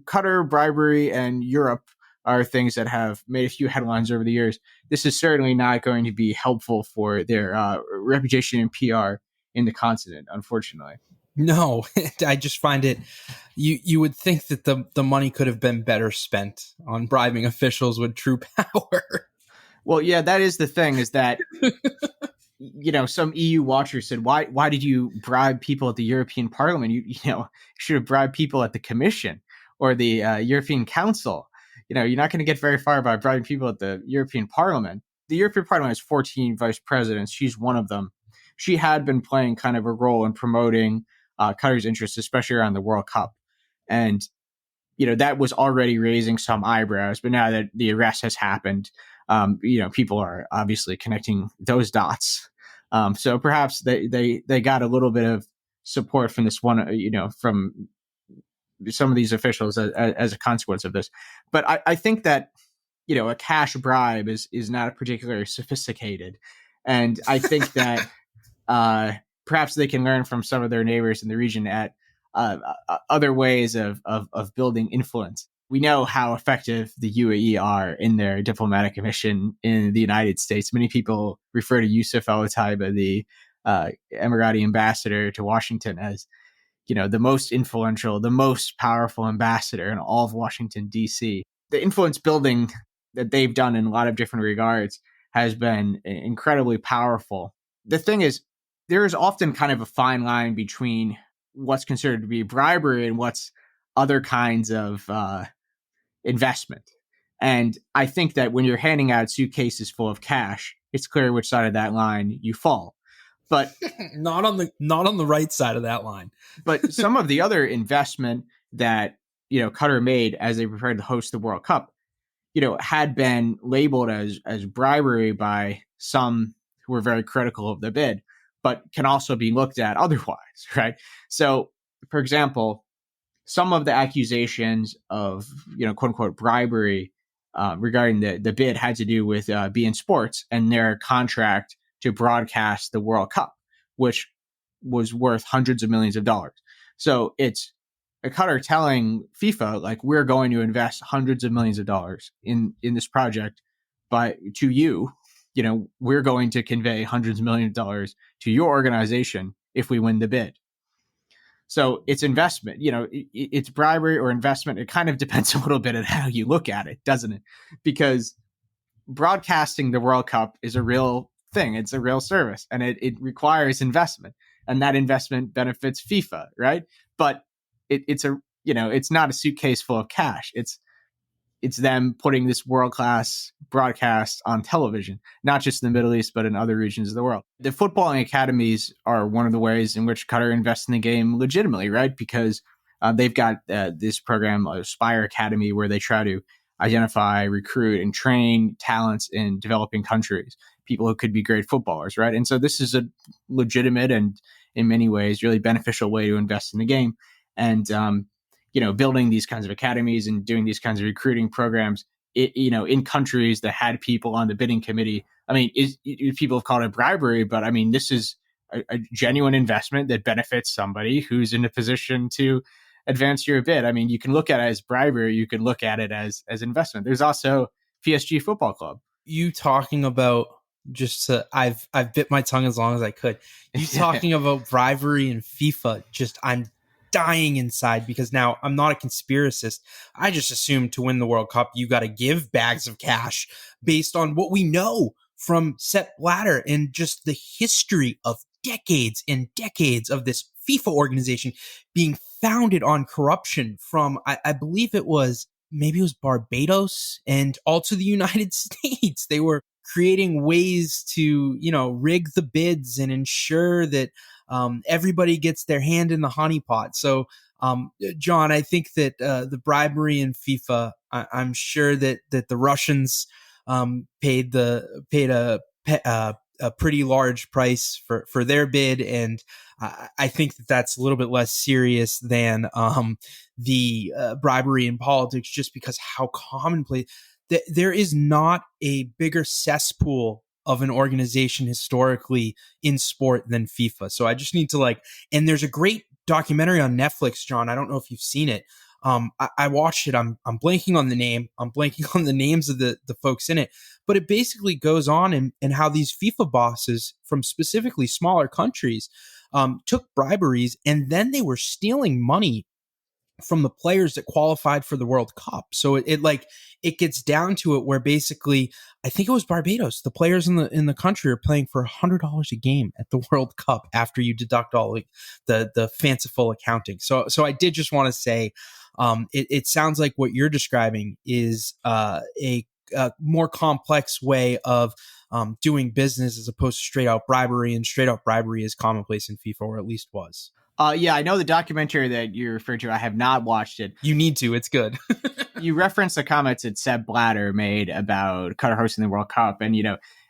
Qatar, bribery, and Europe are things that have made a few headlines over the years. This is certainly not going to be helpful for their reputation and PR in the continent, unfortunately. No, I just find it. You would think that the money could have been better spent on bribing officials with true power. Well, yeah, that is the thing. Is that some EU watchers said, why did you bribe people at the European Parliament? You should have bribed people at the Commission or the European Council. You're not going to get very far by bribing people at the European Parliament. The European Parliament has 14 vice presidents. She's one of them. She had been playing kind of a role in promoting Qatar's interests, especially around the World Cup. And, that was already raising some eyebrows. But now that the arrest has happened, people are obviously connecting those dots. So perhaps they got a little bit of support from this one, from some of these officials as a consequence of this. But I think that, a cash bribe is not particularly sophisticated. And I think that perhaps they can learn from some of their neighbors in the region at other ways of building influence. We know how effective the UAE are in their diplomatic mission in the United States. Many people refer to Yusuf Al-Taiba, the Emirati ambassador to Washington, as the most influential, the most powerful ambassador in all of Washington, D.C. The influence building that they've done in a lot of different regards has been incredibly powerful. The thing is, there is often kind of a fine line between what's considered to be bribery and what's other kinds of investment. And I think that when you're handing out suitcases full of cash, it's clear which side of that line you fall. But not on the right side of that line. but some of the other investment that Qatar made as they prepared to host the World Cup, had been labeled as bribery by some who were very critical of the bid, but can also be looked at otherwise, right? So, for example, some of the accusations of quote unquote bribery regarding the bid had to do with beIN Sports and their contract to broadcast the World Cup, which was worth hundreds of millions of dollars. So it's Qatar telling FIFA, like, we're going to invest hundreds of millions of dollars in this project, but to you, we're going to convey hundreds of millions of dollars to your organization if we win the bid. So it's investment, it's bribery or investment. It kind of depends a little bit on how you look at it, doesn't it? Because broadcasting the World Cup is a real thing. It's a real service, and it requires investment, and that investment benefits FIFA, right? But it's not a suitcase full of cash. It's them putting this world-class broadcast on television, not just in the Middle East, but in other regions of the world. The footballing academies are one of the ways in which Qatar invests in the game legitimately, right? Because they've got this program, Aspire Academy, where they try to identify, recruit, and train talents in developing countries, people who could be great footballers, right? And so this is a legitimate and, in many ways, really beneficial way to invest in the game. And building these kinds of academies and doing these kinds of recruiting programs, in countries that had people on the bidding committee. I mean, people have called it bribery, but I mean, this is a genuine investment that benefits somebody who's in a position to advance your bid. I mean, you can look at it as bribery, you can look at it as investment. There's also PSG Football Club. You talking about I've bit my tongue as long as I could. You talking about bribery and FIFA, I'm dying inside, because now I'm not a conspiracist. I just assumed to win the World Cup, you got to give bags of cash based on what we know from Sepp Blatter and just the history of decades and decades of this FIFA organization being founded on corruption from, I believe maybe it was Barbados and also the United States. They were creating ways to, rig the bids and ensure that everybody gets their hand in the honeypot. So, John, I think that the bribery in FIFA, I'm sure that the Russians paid a pretty large price for their bid, and I think that that's a little bit less serious than the bribery in politics, just because how commonplace. There is not a bigger cesspool of an organization historically in sport than FIFA. So I just need to and there's a great documentary on Netflix, John. I don't know if you've seen it. I watched it. I'm blanking on the name. I'm blanking on the names of the folks in it, but it basically goes on and how these FIFA bosses from specifically smaller countries took briberies, and then they were stealing money from the players that qualified for the World Cup. So it gets down to it where basically, I think it was Barbados, the players in the country are playing for $100 a game at the World Cup after you deduct all the fanciful accounting. So I did just want to say, it sounds like what you're describing is a more complex way of doing business as opposed to straight out bribery, and straight out bribery is commonplace in FIFA, or at least was. Yeah, I know the documentary that you referred to. I have not watched it. You need to. It's good. You referenced the comments that Sepp Blatter made about Qatar hosting the World Cup, and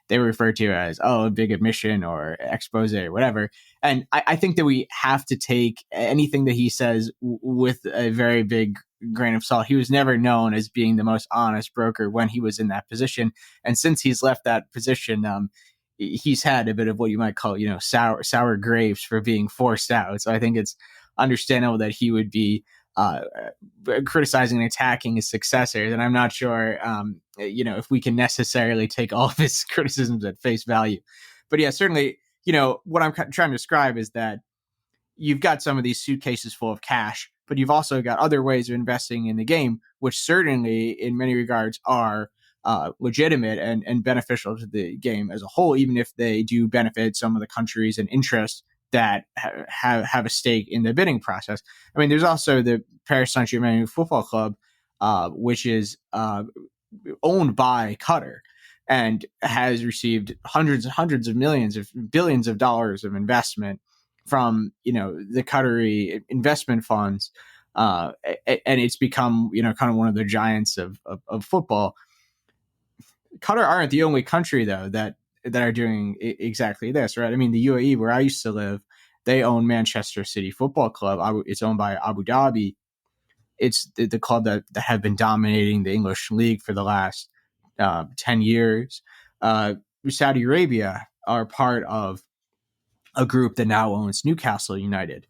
they were referred to as a big admission or expose or whatever. And I think that we have to take anything that he says with a very big grain of salt. He was never known as being the most honest broker when he was in that position, and since he's left that position, he's had a bit of what you might call, sour grapes for being forced out. So I think it's understandable that he would be criticizing and attacking his successors. And I'm not sure, if we can necessarily take all of his criticisms at face value. But yeah, certainly, what I'm trying to describe is that you've got some of these suitcases full of cash, but you've also got other ways of investing in the game, which certainly in many regards are legitimate and beneficial to the game as a whole, even if they do benefit some of the countries and interests that have a stake in the bidding process. I mean, there's also the Paris Saint-Germain Football Club, which is owned by Qatar. and has received hundreds and hundreds of millions of billions of dollars of investment from the Qatari investment funds, and it's become kind of one of the giants of football. Qatar aren't the only country though that are doing exactly this, right? I mean, the UAE, where I used to live, they own Manchester City Football Club. It's owned by Abu Dhabi. It's the club that have been dominating the English league for the last 10 years. Saudi Arabia are part of a group that now owns Newcastle United.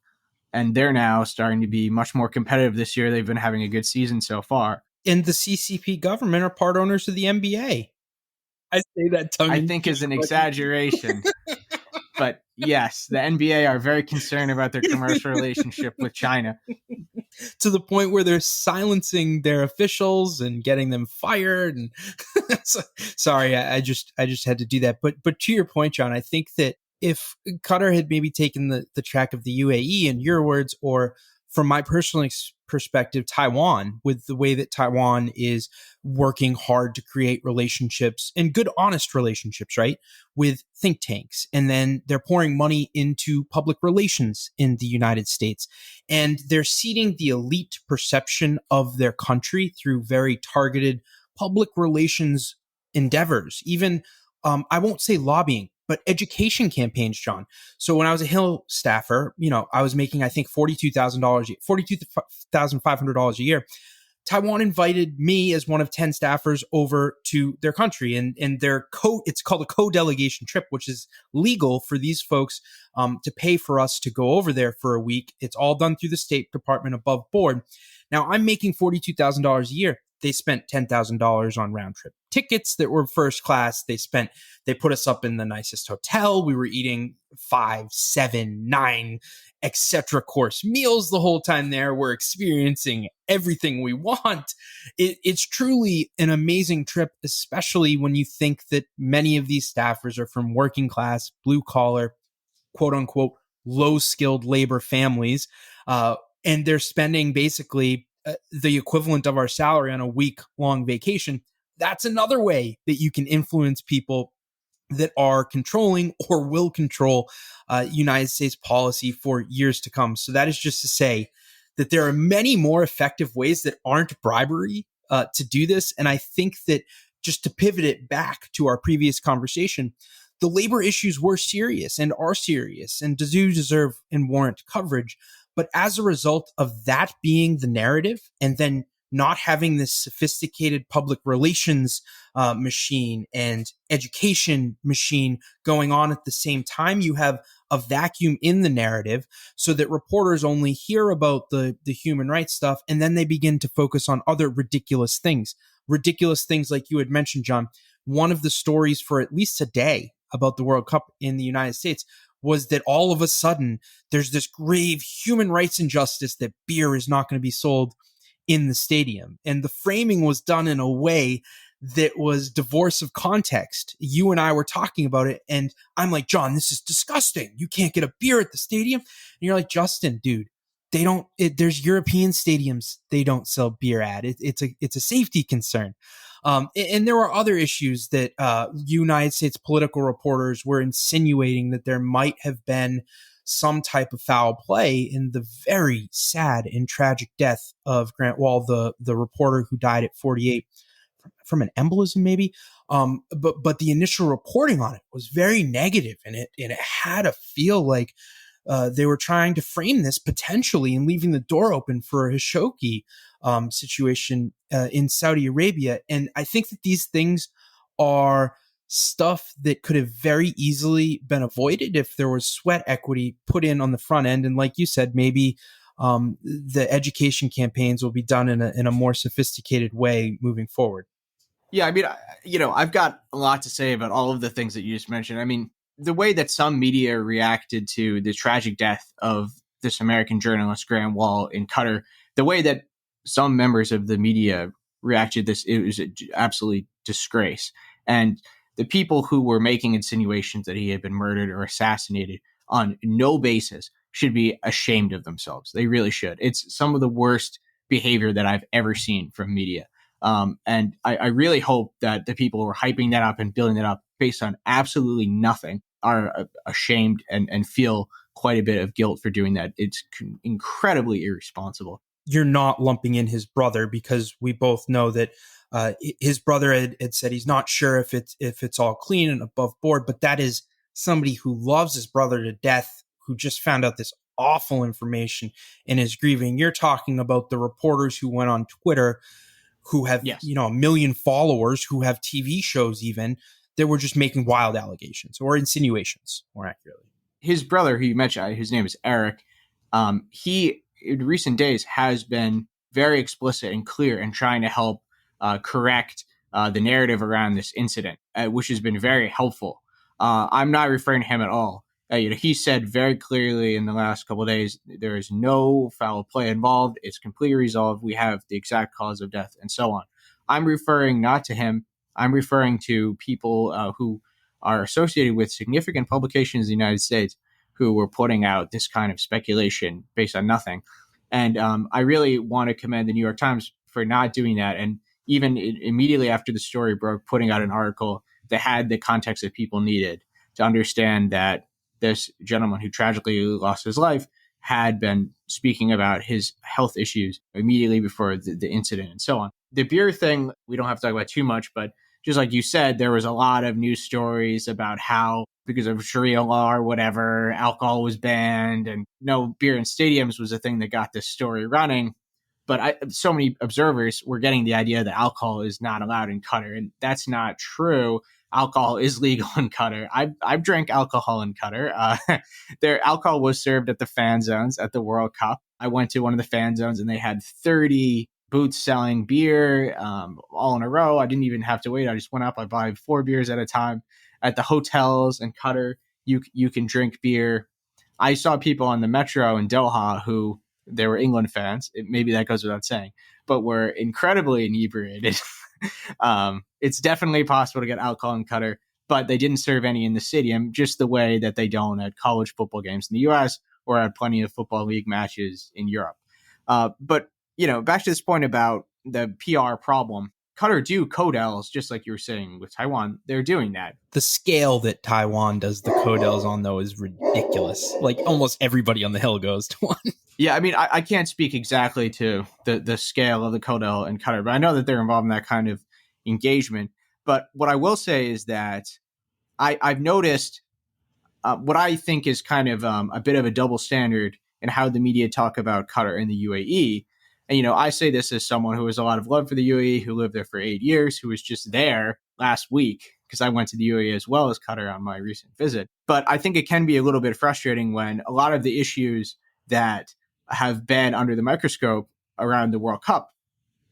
And they're now starting to be much more competitive this year. They've been having a good season so far. And the CCP government are part owners of the NBA. I say that tongue I think is an exaggeration. But yes, the NBA are very concerned about their commercial relationship with China, to the point where they're silencing their officials and getting them fired. And sorry, I just had to do that. But to your point, John, I think that if Qatar had maybe taken the track of the UAE, in your words, or from my personal perspective, Taiwan, with the way that Taiwan is working hard to create relationships and good, honest relationships, right, with think tanks. And then they're pouring money into public relations in the United States. And they're seeding the elite perception of their country through very targeted public relations endeavors, even, I won't say lobbying, but education campaigns, John. So when I was a Hill staffer, I was making, I think, $42,000, $42,500 a year. Taiwan invited me as one of 10 staffers over to their country, and it's called a co-delegation trip, which is legal for these folks to pay for us to go over there for a week. It's all done through the State Department above board. Now I'm making $42,000 a year. They spent $10,000 on round trip tickets that were first class. They put us up in the nicest hotel. We were eating 5, 7, 9, etc. course meals the whole time there. We're experiencing everything we want. It's truly an amazing trip, especially when you think that many of these staffers are from working class, blue collar, quote unquote, low skilled labor families. And they're spending basically the equivalent of our salary on a week long vacation. That's another way that you can influence people that are controlling or will control United States policy for years to come. So that is just to say that there are many more effective ways that aren't bribery to do this. And I think that, just to pivot it back to our previous conversation, the labor issues were serious and are serious and do deserve and warrant coverage. But as a result of that being the narrative, and then not having this sophisticated public relations machine and education machine going on at the same time, you have a vacuum in the narrative, so that reporters only hear about the human rights stuff, and then they begin to focus on other ridiculous things. Ridiculous things like you had mentioned, John. One of the stories for at least a day about the World Cup in the United States was that all of a sudden there's this grave human rights injustice that beer is not going to be sold in the stadium. And the framing was done in a way that was divorce of context. You and I were talking about it, and I'm like, John, this is disgusting. You can't get a beer at the stadium. And you're like, Justin, dude, there's European stadiums they don't sell beer at. It's a safety concern. And there were other issues that United States political reporters were insinuating that there might have been some type of foul play in the very sad and tragic death of Grant Wall, the reporter who died at 48 from an embolism, maybe. But the initial reporting on it was very negative, and it had to feel like they were trying to frame this potentially and leaving the door open for a Khashoggi situation in Saudi Arabia. And I think that these things are stuff that could have very easily been avoided if there was sweat equity put in on the front end. And like you said, maybe the education campaigns will be done in a more sophisticated way moving forward. Yeah, I mean, I've got a lot to say about all of the things that you just mentioned. I mean, the way that some media reacted to the tragic death of this American journalist, Graham Wall, in Qatar, the way that some members of the media reacted to this, it was absolutely disgrace. And the people who were making insinuations that he had been murdered or assassinated on no basis should be ashamed of themselves. They really should. It's some of the worst behavior that I've ever seen from media. And I really hope that the people who are hyping that up and building that up based on absolutely nothing are ashamed and feel quite a bit of guilt for doing that. It's incredibly irresponsible. You're not lumping in his brother, because we both know that his brother had said he's not sure if it's all clean and above board, but that is somebody who loves his brother to death, who just found out this awful information and is grieving. You're talking about the reporters who went on Twitter, who have, Yes. a million followers, who have TV shows even, that were just making wild allegations or insinuations, more accurately. His brother, who you mentioned, his name is Eric. He, in recent days, has been very explicit and clear in trying to help correct the narrative around this incident, which has been very helpful. I'm not referring to him at all. He said very clearly in the last couple of days, there is no foul play involved. It's completely resolved. We have the exact cause of death and so on. I'm referring not to him. I'm referring to people who are associated with significant publications in the United States who were putting out this kind of speculation based on nothing. And I really want to commend the New York Times for not doing that. And even immediately after the story broke, putting out an article that had the context that people needed to understand that this gentleman who tragically lost his life had been speaking about his health issues immediately before the incident and so on. The beer thing, we don't have to talk about too much, but just like you said, there was a lot of news stories about how, because of Sharia law or whatever, alcohol was banned, and no beer in stadiums was a thing that got this story running. But so many observers were getting the idea that alcohol is not allowed in Qatar, and that's not true. Alcohol is legal in Qatar. I've drank alcohol in Qatar. Their alcohol was served at the fan zones at the World Cup. I went to one of the fan zones and they had 30 booths selling beer all in a row. I didn't even have to wait. I just went up. I buy 4 beers at a time. At the hotels in Qatar, you can drink beer. I saw people on the metro in Doha who they were England fans. Maybe that goes without saying, but were incredibly inebriated. It's definitely possible to get alcohol in Qatar, but they didn't serve any in the stadium, just the way that they don't at college football games in the U.S. or at plenty of football league matches in Europe. But back to this point about the PR problem. Qatar do codels, just like you were saying with Taiwan. They're doing that. The scale that Taiwan does the codels on, though, is ridiculous. Like, almost everybody on the hill goes to one. Yeah, I mean, I can't speak exactly to the scale of the codel in Qatar, but I know that they're involved in that kind of engagement. But what I will say is that I've noticed what I think is kind of a bit of a double standard in how the media talk about Qatar and the UAE. And, I say this as someone who has a lot of love for the UAE, who lived there for 8 years, who was just there last week, because I went to the UAE as well as Qatar on my recent visit. But I think it can be a little bit frustrating when a lot of the issues that have been under the microscope around the World Cup,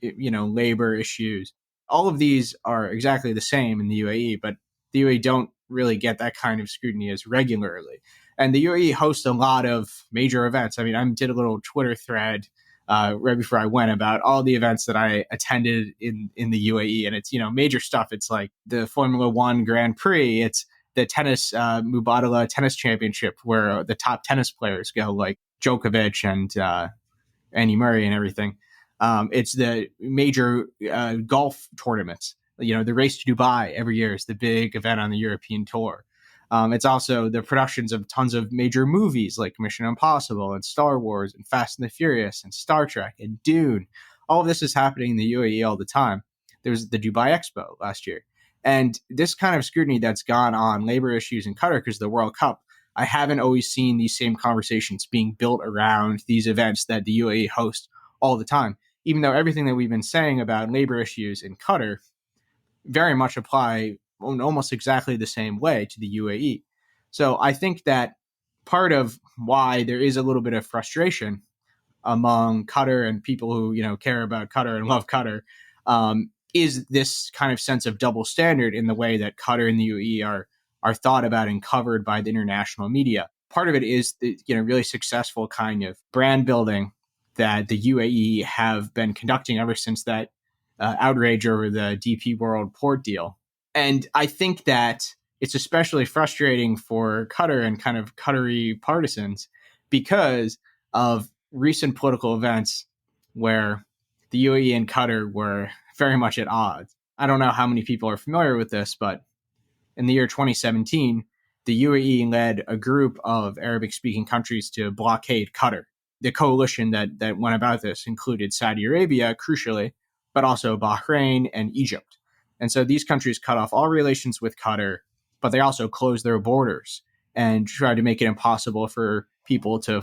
labor issues, all of these are exactly the same in the UAE, but the UAE don't really get that kind of scrutiny as regularly. And the UAE hosts a lot of major events. I mean, I did a little Twitter thread right before I went about all the events that I attended in the UAE. And it's, major stuff. It's like the Formula One Grand Prix. It's the tennis Mubadala Tennis Championship, where the top tennis players go, like Djokovic and Andy Murray and everything. It's the major golf tournaments. The Race to Dubai every year is the big event on the European tour. It's also the productions of tons of major movies like Mission Impossible and Star Wars and Fast and the Furious and Star Trek and Dune. All of this is happening in the UAE all the time. There was the Dubai Expo last year. And this kind of scrutiny that's gone on labor issues in Qatar because of the World Cup, I haven't always seen these same conversations being built around these events that the UAE hosts all the time, even though everything that we've been saying about labor issues in Qatar very much apply in almost exactly the same way to the UAE. So I think that part of why there is a little bit of frustration among Qatar and people who care about Qatar and love Qatar is this kind of sense of double standard in the way that Qatar and the UAE are thought about and covered by the international media. Part of it is the really successful kind of brand building that the UAE have been conducting ever since that outrage over the DP World port deal. And I think that it's especially frustrating for Qatar and kind of Qatari partisans because of recent political events where the UAE and Qatar were very much at odds. I don't know how many people are familiar with this, but in the year 2017, the UAE led a group of Arabic speaking countries to blockade Qatar. The coalition that went about this included Saudi Arabia, crucially, but also Bahrain and Egypt. And so these countries cut off all relations with Qatar, but they also closed their borders and tried to make it impossible for people to,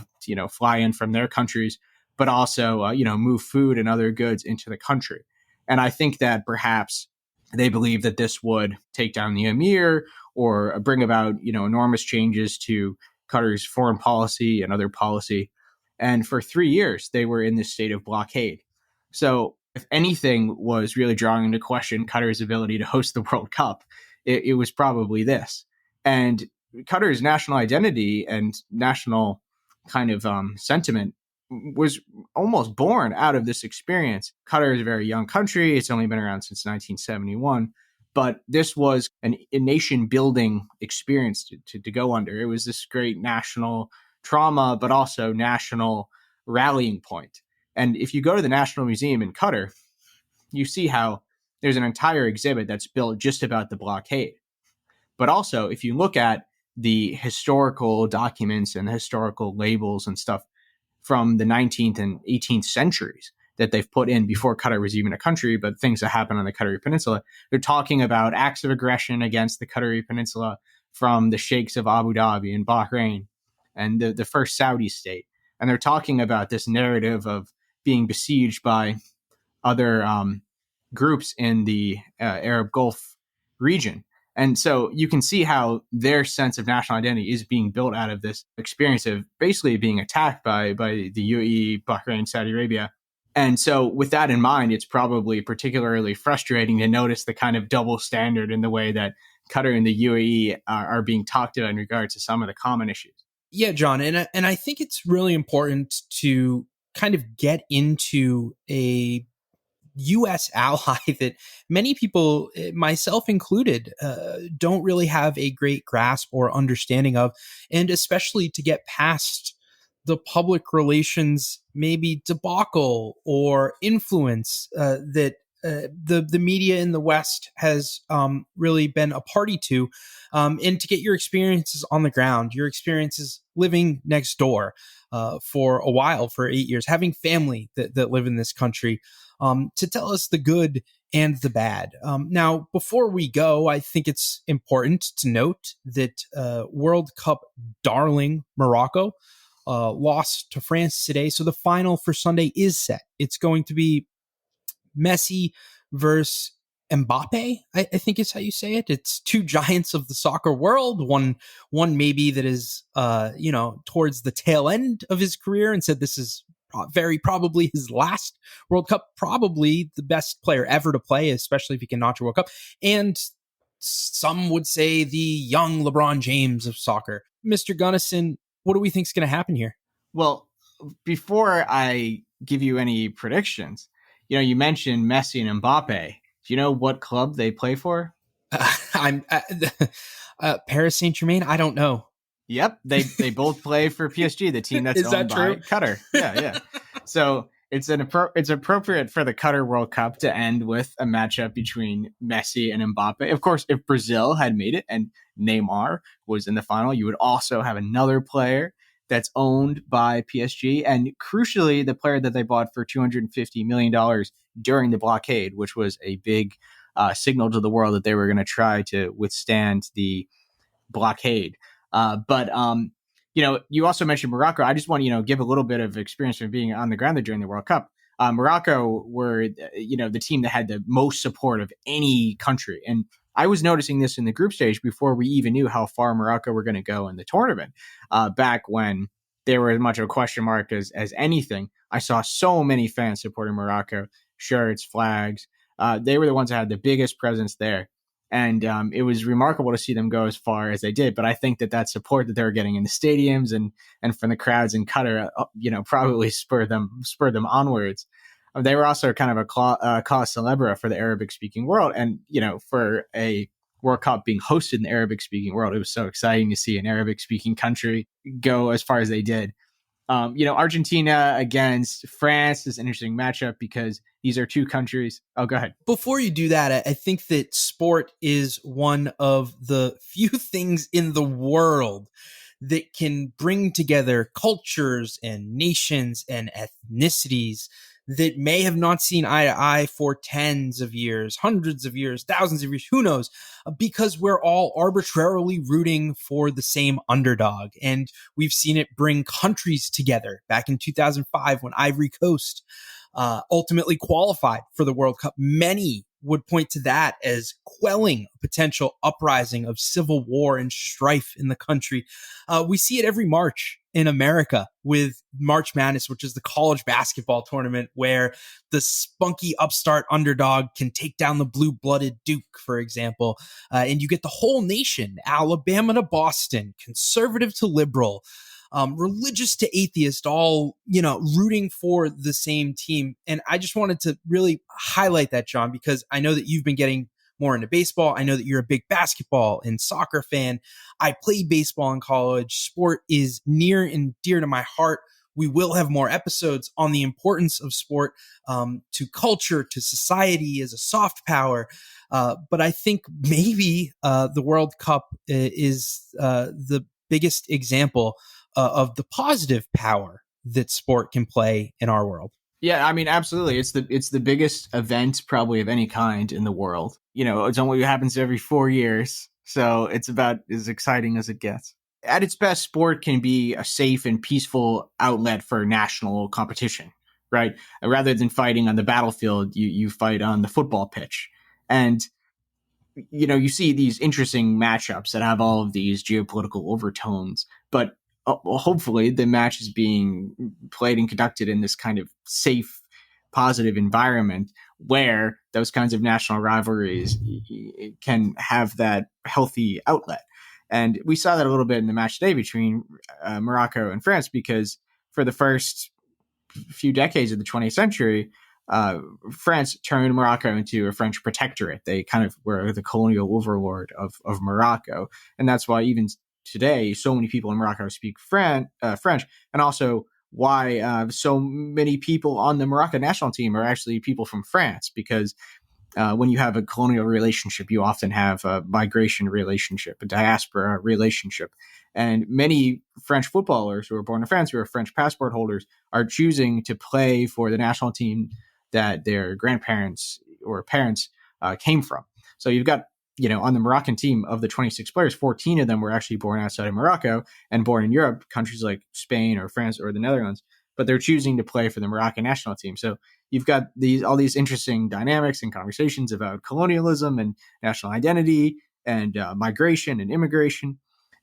fly in from their countries, but also, move food and other goods into the country. And I think that perhaps they believe that this would take down the emir or bring about, enormous changes to Qatar's foreign policy and other policy. And for 3 years, they were in this state of blockade. So if anything was really drawing into question Qatar's ability to host the World Cup, it was probably this. And Qatar's national identity and national kind of sentiment was almost born out of this experience. Qatar is a very young country. It's only been around since 1971. But this was a nation building experience to go under. It was this great national trauma, but also national rallying point. And if you go to the National Museum in Qatar, you see how there's an entire exhibit that's built just about the blockade. But also, if you look at the historical documents and the historical labels and stuff from the 19th and 18th centuries that they've put in before Qatar was even a country, but things that happened on the Qatari Peninsula, they're talking about acts of aggression against the Qatari Peninsula from the sheikhs of Abu Dhabi and Bahrain and the first Saudi state. And they're talking about this narrative of being besieged by other groups in the Arab Gulf region. And so you can see how their sense of national identity is being built out of this experience of basically being attacked by the UAE, Bahrain, Saudi Arabia. And so with that in mind, it's probably particularly frustrating to notice the kind of double standard in the way that Qatar and the UAE are being talked about in regards to some of the common issues. Yeah, John. And I think it's really important to kind of get into a U.S. ally that many people, myself included, don't really have a great grasp or understanding of, and especially to get past the public relations maybe debacle or influence that the media in the West has really been a party to, and to get your experiences on the ground, your experiences living next door for a while, for 8 years, having family that live in this country, to tell us the good and the bad. Now, before we go, I think it's important to note that World Cup darling Morocco lost to France today. So the final for Sunday is set. It's going to be Messi versus Mbappe, I think is how you say it. It's two giants of the soccer world. One maybe that is, towards the tail end of his career and said this is very probably his last World Cup, probably the best player ever to play, especially if he can notch a World Cup. And some would say the young LeBron James of soccer. Mr. Gunnison, what do we think is going to happen here? Well, before I give you any predictions, you mentioned Messi and Mbappe. Do you know what club they play for? I'm Paris Saint-Germain. I don't know. Yep, they both play for PSG, the team that's owned by Qatar. Yeah. So it's appropriate for the Qatar World Cup to end with a matchup between Messi and Mbappe. Of course, if Brazil had made it and Neymar was in the final, you would also have another player that's owned by PSG, and crucially, the player that they bought for $250 million during the blockade, which was a big signal to the world that they were going to try to withstand the blockade. But you also mentioned Morocco. I just want to give a little bit of experience from being on the ground there during the World Cup. Morocco were the team that had the most support of any country, and I was noticing this in the group stage before we even knew how far Morocco were going to go in the tournament. Back when there were as much of a question mark as anything, I saw so many fans supporting Morocco, shirts, flags. They were the ones that had the biggest presence there. And it was remarkable to see them go as far as they did. But I think that support that they were getting in the stadiums and from the crowds in Qatar, probably spurred them onwards. They were also kind of a cause célèbre for the Arabic-speaking world. And, for a World Cup being hosted in the Arabic-speaking world, it was so exciting to see an Arabic-speaking country go as far as they did. Argentina against France is an interesting matchup because these are two countries. Oh, go ahead. Before you do that, I think that sport is one of the few things in the world that can bring together cultures and nations and ethnicities that may have not seen eye to eye for tens of years, hundreds of years, thousands of years, who knows, because we're all arbitrarily rooting for the same underdog. And we've seen it bring countries together. Back in 2005, when Ivory Coast ultimately qualified for the World Cup, many would point to that as quelling a potential uprising of civil war and strife in the country. We see it every March in America with March Madness, which is the college basketball tournament where the spunky upstart underdog can take down the blue-blooded Duke, for example. And you get the whole nation, Alabama to Boston, conservative to liberal, religious to atheist, all, rooting for the same team. And I just wanted to really highlight that, John, because I know that you've been getting more into baseball. I know that you're a big basketball and soccer fan. I played baseball in college. Sport is near and dear to my heart. We will have more episodes on the importance of sport to culture, to society as a soft power. But I think maybe the World Cup is the biggest example of the positive power that sport can play in our world. Yeah, I mean, absolutely. It's the biggest event probably of any kind in the world. It's only happens every 4 years, so it's about as exciting as it gets. At its best, sport can be a safe and peaceful outlet for national competition, right? Rather than fighting on the battlefield, you fight on the football pitch. And you see these interesting matchups that have all of these geopolitical overtones, but hopefully the match is being played and conducted in this kind of safe, positive environment where those kinds of national rivalries can have that healthy outlet. And we saw that a little bit in the match today between Morocco and France, because for the first few decades of the 20th century, France turned Morocco into a French protectorate. They kind of were the colonial overlord of Morocco. And that's why even today, so many people in Morocco speak French, and also why so many people on the Morocco national team are actually people from France, because when you have a colonial relationship, you often have a migration relationship, a diaspora relationship. And many French footballers who are born in France, who are French passport holders, are choosing to play for the national team that their grandparents or parents came from. So you've got, on the Moroccan team, of the 26 players, 14 of them were actually born outside of Morocco and born in Europe, countries like Spain or France or the Netherlands, but they're choosing to play for the Moroccan national team. So you've got all these interesting dynamics and conversations about colonialism and national identity and migration and immigration.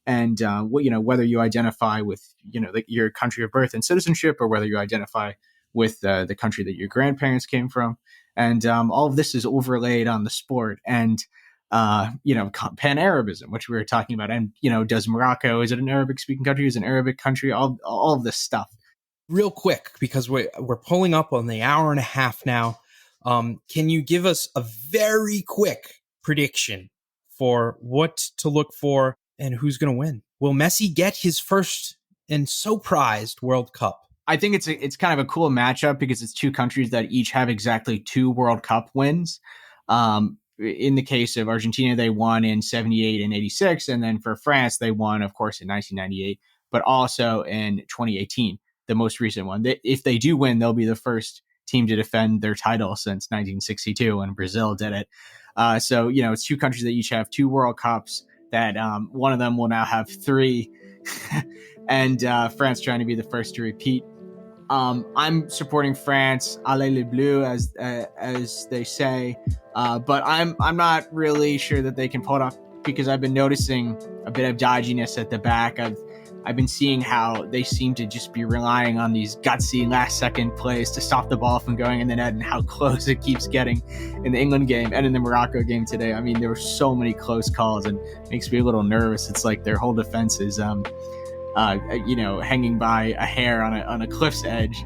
And whether you identify with your country of birth and citizenship, or whether you identify with the country that your grandparents came from, and all of this is overlaid on the sport. And Pan-Arabism, which we were talking about, and is it an Arabic-speaking country? Is it an Arabic country? All of this stuff. Real quick, because we're pulling up on the hour and a half now. Can you give us a very quick prediction for what to look for and who's going to win? Will Messi get his first and so prized World Cup? I think it's kind of a cool matchup because it's two countries that each have exactly 2 World Cup wins. In the case of Argentina, they won in 78 and 86. And then for France, they won, of course, in 1998, but also in 2018, the most recent one. If they do win, they'll be the first team to defend their title since 1962 when Brazil did it. So it's two countries that each have 2 World Cups, that one of them will now have 3, and France trying to be the first to repeat. I'm supporting France, allez les bleus, as they say, but I'm not really sure that they can pull it off, because I've been noticing a bit of dodginess at the back. I've been seeing how they seem to just be relying on these gutsy last second plays to stop the ball from going in the net, and how close it keeps getting in the England game and in the Morocco game today. I mean, there were so many close calls, and it makes me a little nervous. It's like their whole defense is hanging by a hair on a cliff's edge.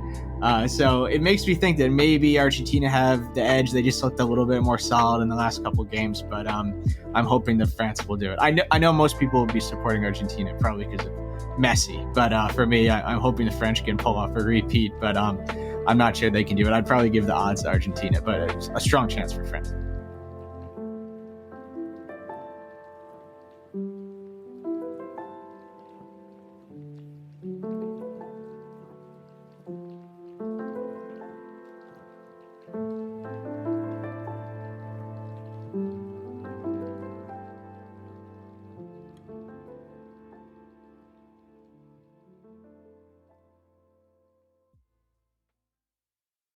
So it makes me think that maybe Argentina have the edge. They just looked a little bit more solid in the last couple games, but I'm hoping that France will do it. I know most people will be supporting Argentina, probably because of Messi. But for me, I'm hoping the French can pull off a repeat. But I'm not sure they can do it. I'd probably give the odds to Argentina, but a strong chance for France.